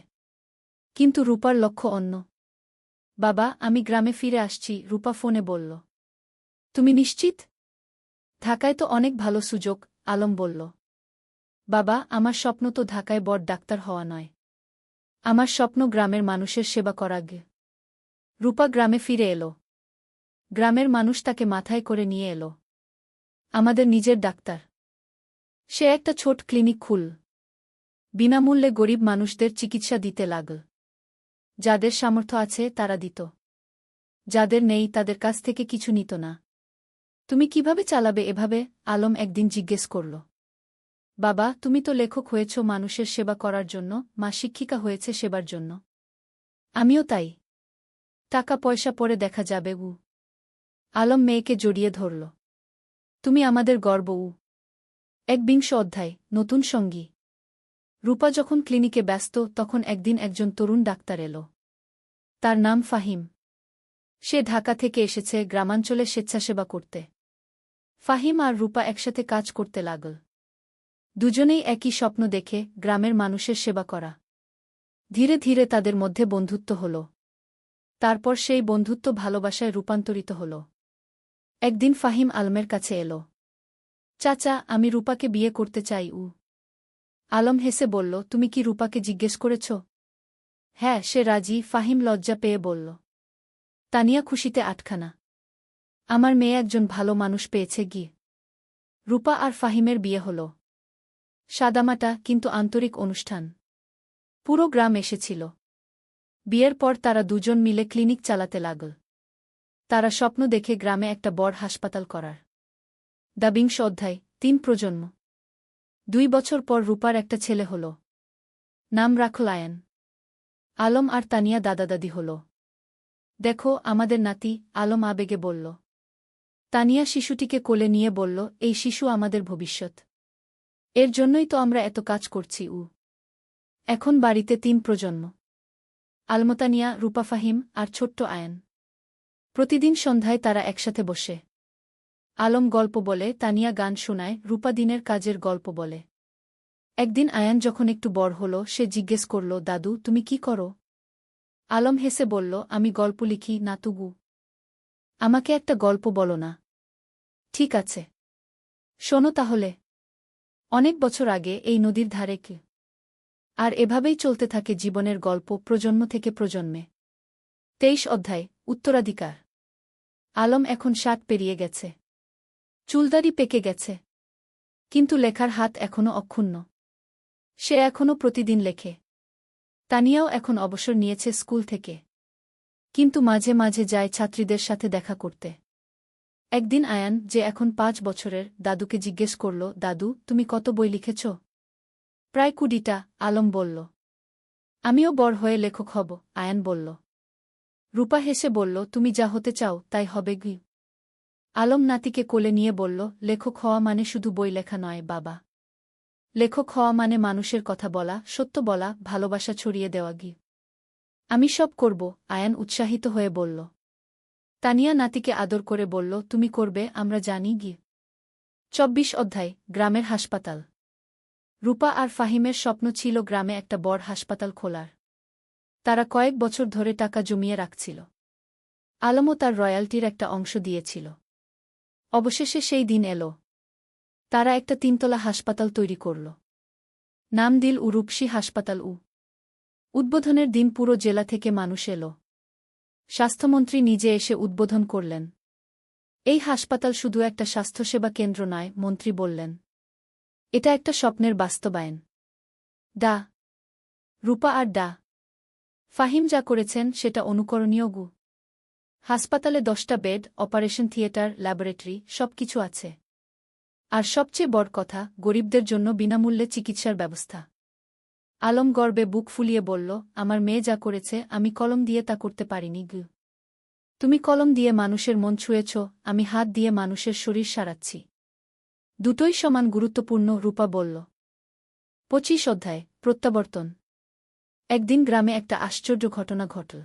কিন্তু রূপার লক্ষ্য অন্য। বাবা, আমি গ্রামে ফিরে আসছি, রূপা ফোনে বলল। তুমি নিশ্চিত? ঢাকায় তো অনেক ভালো সুযোগ, আলম বলল। বাবা, আমার স্বপ্ন তো ঢাকায় বড় ডাক্তার হওয়া নয়। আমার স্বপ্ন গ্রামের মানুষের সেবা করা। রূপা গ্রামে ফিরে এলো। গ্রামের মানুষ তাকে মাথায় করে নিয়ে এলো। আমাদের নিজের ডাক্তার। সে একটা ছোট ক্লিনিক খুল। বিনামূল্যে গরিব মানুষদের চিকিৎসা দিতে লাগল। যাদের সামর্থ্য আছে তারা দিত। যাদের নেই তাদের কাছ থেকে কিছু নিত না। তুমি কিভাবে চালাবে এভাবে? আলম একদিন জিজ্ঞেস করল। বাবা, তুমি তো লেখক হয়েছ মানুষের সেবা করার জন্য, মা শিক্ষিকা হয়েছে সেবার জন্য। আমিও তাই। টাকা পয়সা পরে দেখা যাবে। আলম মেয়েকে জড়িয়ে ধরল। তুমি আমাদের গর্ব। 21 অধ্যায়, নতুন সঙ্গী। রূপা যখন ক্লিনিকে ব্যস্ত তখন একদিন একজন তরুণ ডাক্তার এলো। তার নাম ফাহিম। সে ঢাকা থেকে এসেছে গ্রামাঞ্চলে স্বেচ্ছাসেবা করতে। ফাহিম আর রূপা একসাথে কাজ করতে লাগল। দুজনেই একই স্বপ্ন দেখে, গ্রামের মানুষের সেবা করা। ধীরে ধীরে তাদের মধ্যে বন্ধুত্ব হল। তারপর সেই বন্ধুত্ব ভালোবাসায় রূপান্তরিত হল। একদিন ফাহিম আলমের কাছে এলো। চাচা, আমি রূপাকে বিয়ে করতে চাই। আলম হেসে বলল, তুমি কি রূপাকে জিজ্ঞেস করেছ? হ্যাঁ, সে রাজি। ফাহিম লজ্জা পেয়ে বলল। তানিয়া খুশিতে আটখানা। আমার মেয়ে একজন ভালো মানুষ পেয়েছে। রূপা আর ফাহিমের বিয়ে হল। সাদামাটা কিন্তু আন্তরিক অনুষ্ঠান। পুরো গ্রাম এসেছিল। বিয়ের পর তারা দুজন মিলে ক্লিনিক চালাতে লাগল। তারা স্বপ্ন দেখে গ্রামে একটা বড় হাসপাতাল করার। 20 অধ্যায়, 3 প্রজন্ম। 2 বছর পর রূপার একটা ছেলে হল। নাম রাখল আয়ান। আলম আর তানিয়া দাদা দাদি হল। দেখো আমাদের নাতি, আলম আবেগে বলল। তানিয়া শিশুটিকে কোলে নিয়ে বলল, এই শিশু আমাদের ভবিষ্যৎ। এর জন্যই তো আমরা এত কাজ করছি। এখন বাড়িতে 3 প্রজন্ম। আলমতানিয়া, রূপা, ফাহিম আর ছোট্ট আয়ান। প্রতিদিন সন্ধ্যায় তারা একসাথে বসে। আলম গল্প বলে, তানিয়া গান শোনায়, রূপা দিনের কাজের গল্প বলে। একদিন আয়ান যখন একটু বড় হল সে জিজ্ঞেস করল, দাদু তুমি কি করো? আলম হেসে বলল, আমি গল্প লিখি, নাতুগু। আমাকে একটা গল্প বলো না? ঠিক আছে, শোনো তাহলে। অনেক বছর আগে এই নদীর ধারে কে। আর এভাবেই চলতে থাকে জীবনের গল্প প্রজন্ম থেকে প্রজন্মে। 23 অধ্যায়, উত্তরাধিকার। আলম এখন 60 পেরিয়ে গেছে। চুলদাড়ি পেকে গেছে। কিন্তু লেখার হাত এখনও অক্ষুণ্ণ। সে এখনও প্রতিদিন লেখে। তানিয়াও এখন অবসর নিয়েছে স্কুল থেকে। কিন্তু মাঝে মাঝে যায় ছাত্রীদের সাথে দেখা করতে। একদিন আয়ান, যে এখন 5 বছরের, দাদুকে জিজ্ঞেস করল, দাদু তুমি কত বই লিখেছ? প্রায় 20টা, আলম বলল। আমিও বড় হয়ে লেখক হব, আয়ান বলল। রূপা হেসে বলল, তুমি যা হতে চাও তাই হবে। আলম নাতিকে কোলে নিয়ে বলল, লেখক হওয়া মানে শুধু বই লেখা নয় বাবা। লেখক হওয়া মানে মানুষের কথা বলা, সত্য বলা, ভালোবাসা ছড়িয়ে দেওয়া। আমি সব করব, আয়ান উৎসাহিত হয়ে বলল। তানিয়া নাতিকে আদর করে বলল, তুমি করবে, আমরা জানি। 24 অধ্যায়, গ্রামের হাসপাতাল। রূপা আর ফাহিমের স্বপ্ন ছিল গ্রামে একটা বড় হাসপাতাল খোলার। তারা কয়েক বছর ধরে টাকা জমিয়ে রাখছিল। আলমও তার রয়্যালটির একটা অংশ দিয়েছিল। অবশেষে সেই দিন এলো। তারা একটা 3তলা হাসপাতাল তৈরি করল। নাম দিল রূপসী হাসপাতাল। উদ্বোধনের দিন পুরো জেলা থেকে মানুষ এলো। স্বাস্থ্যমন্ত্রী নিজে এসে উদ্বোধন করলেন। এই হাসপাতাল শুধু একটা স্বাস্থ্যসেবা কেন্দ্র নয়, মন্ত্রী বললেন। এটা একটা স্বপ্নের বাস্তবায়ন। রূপা আর ফাহিম যা করেছেন সেটা অনুকরণীয় গু। হাসপাতালে 10টা বেড, অপারেশন থিয়েটার, ল্যাবরেটরি, সবকিছু আছে। আর সবচেয়ে বড় কথা, গরিবদের জন্য বিনামূল্যে চিকিৎসার ব্যবস্থা। আলম গর্বে বুক ফুলিয়ে বলল, আমার মেয়ে যা করেছে আমি কলম দিয়ে তা করতে পারিনি গু। তুমি কলম দিয়ে মানুষের মন ছুঁয়েছ, আমি হাত দিয়ে মানুষের শরীর সারাচ্ছি। দুটোই সমান গুরুত্বপূর্ণ, রূপা বলল। 25 অধ্যায়, প্রত্যাবর্তন। একদিন গ্রামে একটা আশ্চর্য ঘটনা ঘটল।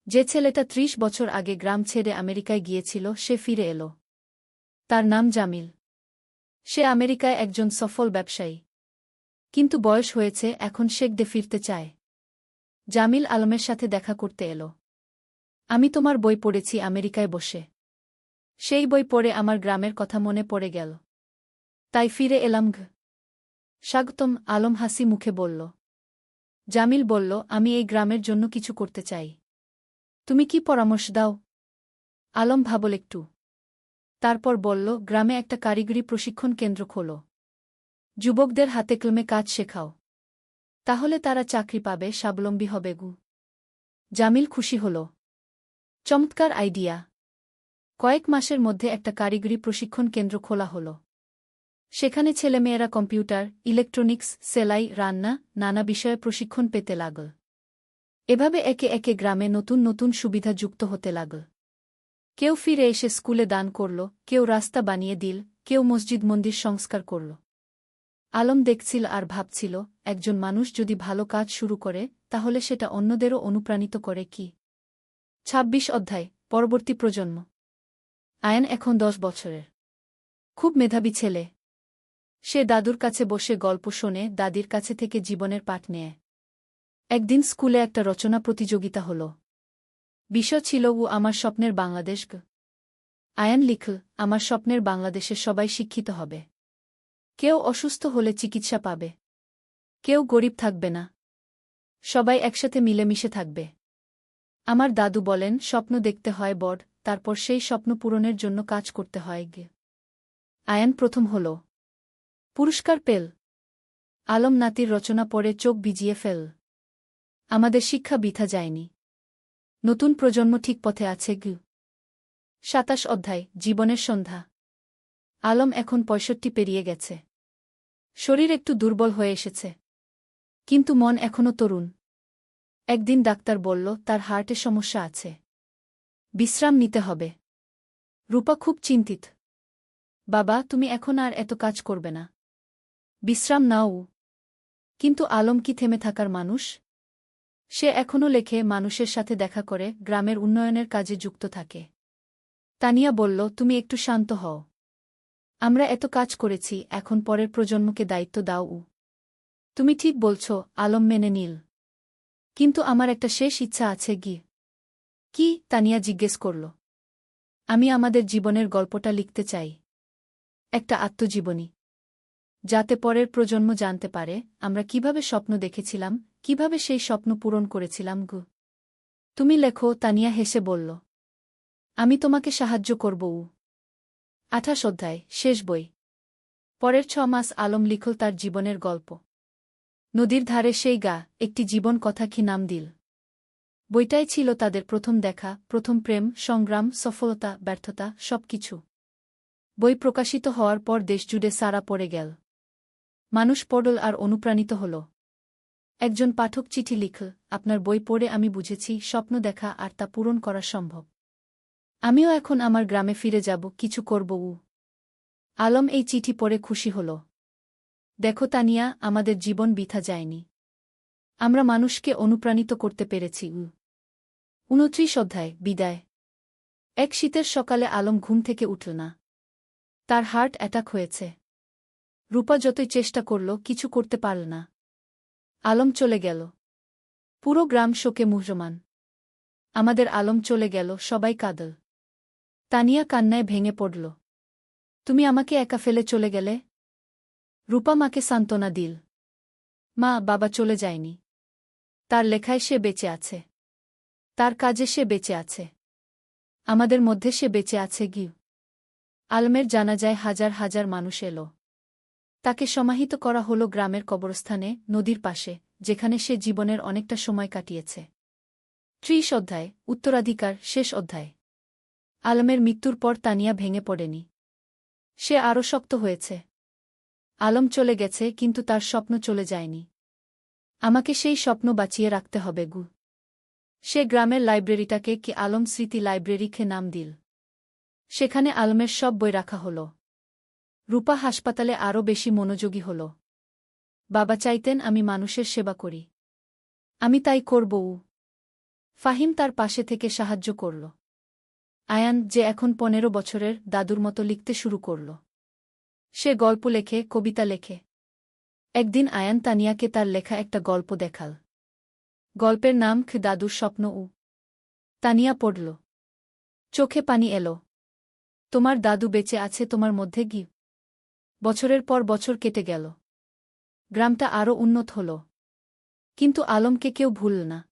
যে ছেলেটা 30 বছর আগে গ্রাম ছেড়ে আমেরিকায় গিয়েছিল সে ফিরে এলো। তার নাম জামিল। সে আমেরিকায় একজন সফল ব্যবসায়ী। কিন্তু বয়স হয়েছে, এখন শেখদে ফিরতে চায়। জামিল আলমের সাথে দেখা করতে এলো। আমি তোমার বই পড়েছি আমেরিকায় বসে। সেই বই পড়ে আমার গ্রামের কথা মনে পড়ে গেল। তাই ফিরে এলাম ঘ। স্বাগতম, আলম হাসি মুখে বলল। জামিল বলল, আমি এই গ্রামের জন্য কিছু করতে চাই। তুমি কি পরামর্শ দাও? আলম ভাবল একটু। তারপর বলল, গ্রামে একটা কারিগরি প্রশিক্ষণ কেন্দ্র খোলো। যুবকদের হাতে কলমে কাজ শেখাও। তাহলে তারা চাকরি পাবে, স্বাবলম্বী হবে গু। জামিল খুশি হল। চমৎকার আইডিয়া। কয়েক মাসের মধ্যে একটা কারিগরি প্রশিক্ষণ কেন্দ্র খোলা হল। সেখানে ছেলেমেয়েরা কম্পিউটার, ইলেকট্রনিক্স, সেলাই, রান্না, নানা বিষয়ে প্রশিক্ষণ পেতে লাগল। এভাবে একে একে গ্রামে নতুন নতুন সুবিধা যুক্ত হতে লাগল। কেউ ফিরে এসে স্কুলে দান করল, কেউ রাস্তা বানিয়ে দিল, কেউ মসজিদ মন্দির সংস্কার করল। আলম দেখছিল আর ভাবছিল, একজন মানুষ যদি ভালো কাজ শুরু করে তাহলে সেটা অন্যদেরও অনুপ্রাণিত করে কি। 26 অধ্যায়, পরবর্তী প্রজন্ম। আয়ান এখন 10 বছরের। খুব মেধাবী ছেলে। সে দাদুর কাছে বসে গল্প শোনে, দাদির কাছে থেকে জীবনের পাঠ নেয়। একদিন স্কুলে একটা রচনা প্রতিযোগিতা হল। বিষয় ছিল আমার স্বপ্নের বাংলাদেশ গ। আয়ান লিখল, আমার স্বপ্নের বাংলাদেশে সবাই শিক্ষিত হবে। কেউ অসুস্থ হলে চিকিৎসা পাবে। কেউ গরিব থাকবে না। সবাই একসাথে মিলেমিশে থাকবে। আমার দাদু বলেন, স্বপ্ন দেখতে হয় বড়, তারপর সেই স্বপ্ন পূরণের জন্য কাজ করতে হয় গে। আয়ান প্রথম হল। পুরস্কার পেল। আলম নাতির রচনা পড়ে চোখ ভিজিয়ে ফেল। আমাদের শিক্ষা বৃথা যায়নি। নতুন প্রজন্ম ঠিক পথে আছে গু। 27 অধ্যায়, জীবনের সন্ধ্যা। আলম এখন 65 পেরিয়ে গেছে। শরীর একটু দুর্বল হয়ে এসেছে। কিন্তু মন এখনও তরুণ। একদিন ডাক্তার বলল, তার হার্টে সমস্যা আছে। বিশ্রাম নিতে হবে। রূপা খুব চিন্তিত। বাবা, তুমি এখন আর এত কাজ করবে না। বিশ্রাম নাও। কিন্তু আলম কি থেমে থাকার মানুষ? সে এখনও লেখে, মানুষের সাথে দেখা করে, গ্রামের উন্নয়নের কাজে যুক্ত থাকে। তানিয়া বলল, তুমি একটু শান্ত হও। আমরা এত কাজ করেছি, এখন পরের প্রজন্মকে দায়িত্ব দাও। তুমি ঠিক বলছ, আলম মেনে নিল। কিন্তু আমার একটা শেষ ইচ্ছা আছে গি। কি? তানিয়া জিজ্ঞেস করল। আমি আমাদের জীবনের গল্পটা লিখতে চাই। একটা আত্মজীবনী। যাতে পরের প্রজন্ম জানতে পারে আমরা কিভাবে স্বপ্ন দেখেছিলাম, কিভাবে সেই স্বপ্ন পূরণ করেছিলাম গু। তুমি লেখো, তানিয়া হেসে বলল। আমি তোমাকে সাহায্য করব। 28 অধ্যায়, শেষ বই। পরের 6 মাস আলম লিখল তার জীবনের গল্প। নদীর ধারে সেই গা, একটি জীবন কথা কি নাম দিল। বইটাই ছিল তাদের প্রথম দেখা, প্রথম প্রেম, সংগ্রাম, সফলতা, ব্যর্থতা, সবকিছু। বই প্রকাশিত হওয়ার পর দেশজুড়ে সাড়া পড়ে গেল। মানুষ পড়ল আর অনুপ্রাণিত হল। একজন পাঠক চিঠি লিখল, আপনার বই পড়ে আমি বুঝেছি স্বপ্ন দেখা আর তা পূরণ করা সম্ভব। আমিও এখন আমার গ্রামে ফিরে যাব, কিছু করব। আলম এই চিঠি পড়ে খুশি হল। দেখো তানিয়া, আমাদের জীবন বৃথা যায়নি। আমরা মানুষকে অনুপ্রাণিত করতে পেরেছি। 29 অধ্যায়, বিদায়। এক শীতের সকালে আলম ঘুম থেকে উঠল না। তার হার্ট অ্যাটাক হয়েছে। রূপা যতই চেষ্টা করল, কিছু করতে পারল না। আলম চলে গেল। পুরো গ্রাম শোকে মুহ্যমান। আমাদের আলম চলে গেল, সবাই কাঁদল। তানিয়া কান্নায় ভেঙে পড়ল। তুমি আমাকে একা ফেলে চলে গেলে। রূপা মাকে সান্ত্বনা দিল। মা, বাবা চলে যায়নি। তার লেখায় সে বেঁচে আছে। তার কাজে সে বেঁচে আছে। আমাদের মধ্যে সে বেঁচে আছে গি। আলমের জানাজায় হাজার হাজার মানুষ এলো। তাকে সমাহিত করা হলো গ্রামের কবরস্থানে, নদীর পাশে, যেখানে সে জীবনের অনেকটা সময় কাটিয়েছে। ৩০ অধ্যায়, উত্তরাধিকার, শেষ অধ্যায়। আলমের মৃত্যুর পর তানিয়া ভেঙে পড়েনি। সে আরও শক্ত হয়েছে। আলম চলে গেছে, কিন্তু তার স্বপ্ন চলে যায়নি। আমাকে সেই স্বপ্ন বাঁচিয়ে রাখতে হবে গু। সে গ্রামের লাইব্রেরিটাকে কি আলম স্মৃতি লাইব্রেরিকে নাম দিল। সেখানে আলমের সব বই রাখা হল। রূপা হাসপাতালে আরও বেশি মনোযোগী হল। বাবা চাইতেন আমি মানুষের সেবা করি। আমি তাই করব। ফাহিম তার পাশে থেকে সাহায্য করল। আয়ান, যে এখন ১৫ বছরের, দাদুর মতো লিখতে শুরু করল। সে গল্প লেখে, কবিতা লেখে। একদিন আয়ান তানিয়াকে তার লেখা একটা গল্প দেখাল। গল্পের নাম দাদুর স্বপ্ন। তানিয়া পড়ল। চোখে পানি এলো। তোমার দাদু বেঁচে আছে তোমার মধ্যে গি। বছরের পর বছর কেটে গেল। গ্রামটা আরও উন্নত হল। কিন্তু আলমকে কেউ ভুলল না।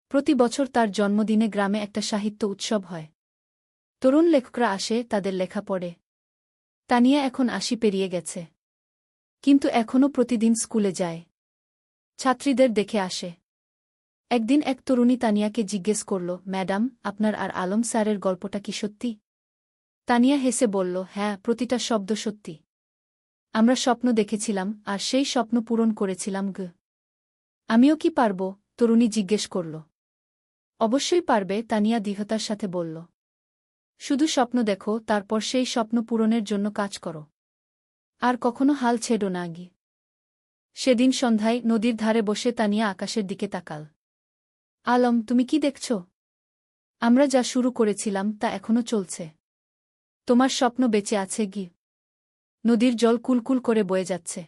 প্রতি বছর তার জন্মদিনে গ্রামে একটা সাহিত্য উৎসব হয়। তরুণ লেখকরা আসে, তাদের লেখা পড়ে। তানিয়া এখন ৮০ পেরিয়ে গেছে। কিন্তু এখনও প্রতিদিন স্কুলে যায়। ছাত্রীদের দেখে আসে। একদিন এক তরুণী তানিয়াকে জিজ্ঞেস করল, ম্যাডাম, আপনার আর আলম স্যারের গল্পটা কি সত্যি? তানিয়া হেসে বলল, হ্যাঁ, প্রতিটা শব্দ সত্যি। আমরা স্বপ্ন দেখেছিলাম, আর সেই স্বপ্ন পূরণ করেছিলাম গ। আমিও কি পারব? তরুণী জিজ্ঞেস করল। অবশ্যই পারবে, তানিয়া দৃঢ়তার সাথে বলল। শুধু স্বপ্ন দেখো, তারপর সেই স্বপ্ন পূরণের জন্য কাজ করো। আর কখনো হাল ছেড়ো না গি। সেদিন সন্ধ্যায় নদীর ধারে বসে তানিয়া আকাশের দিকে তাকাল। আলম, তুমি কি দেখছ? আমরা যা শুরু করেছিলাম তা এখনো চলছে। তোমার স্বপ্ন বেঁচে আছে গি। নদীর জল কুলকুল করে বয়ে যাচ্ছে।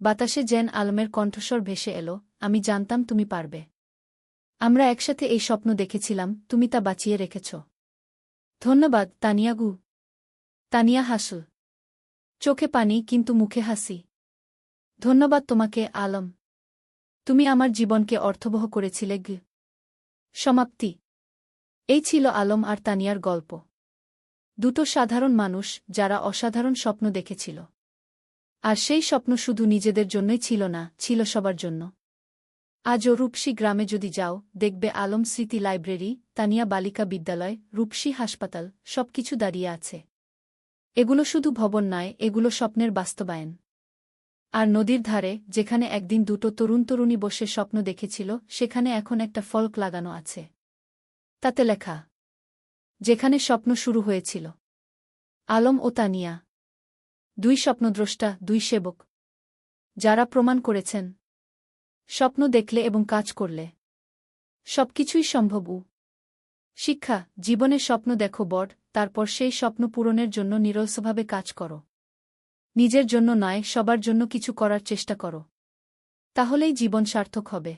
বাতাসে যেন আলমের কণ্ঠস্বর ভেসে এলো, আমি জানতাম তুমি পারবে। আমরা একসাথে এই স্বপ্ন দেখেছিলাম, তুমি তা বাঁচিয়ে রেখেছ। ধন্যবাদ, তানিয়া গু। তানিয়া হাসল। চোখে পানি, কিন্তু মুখে হাসি। ধন্যবাদ তোমাকে, আলম। তুমি আমার জীবনকে অর্থবহ করেছিলে গি। সমাপ্তি। এই ছিল আলম আর তানিয়ার গল্প। দুটো সাধারণ মানুষ, যারা অসাধারণ স্বপ্ন দেখেছিল। আর সেই স্বপ্ন শুধু নিজেদের জন্যই ছিল না, ছিল সবার জন্য। আজও রূপসী গ্রামে যদি যাও, দেখবে আলম স্মৃতি লাইব্রেরি, তানিয়া বালিকা বিদ্যালয়, রূপসী হাসপাতাল, সবকিছু দাঁড়িয়ে আছে। এগুলো শুধু ভবন নয়, এগুলো স্বপ্নের বাস্তবায়ন। আর নদীর ধারে, যেখানে একদিন দুটো তরুণী বসে স্বপ্ন দেখেছিল, সেখানে এখন একটা ফলক লাগানো আছে। তাতে লেখা, যেখানে স্বপ্ন শুরু হয়েছিল। আলম ও তানিয়া, দুই স্বপ্নদ্রষ্টা, দুই সেবক, যারা প্রমাণ করেছেন, স্বপ্ন দেখলে এবং কাজ করলে সবকিছুই সম্ভব। শিক্ষা, জীবনে স্বপ্ন দেখো বড়, তারপর সেই স্বপ্ন পূরণের জন্য নিরলসভাবে কাজ করো। নিজের জন্য নয়, সবার জন্য কিছু করার চেষ্টা করো। তাহলেই জীবন সার্থক হবে।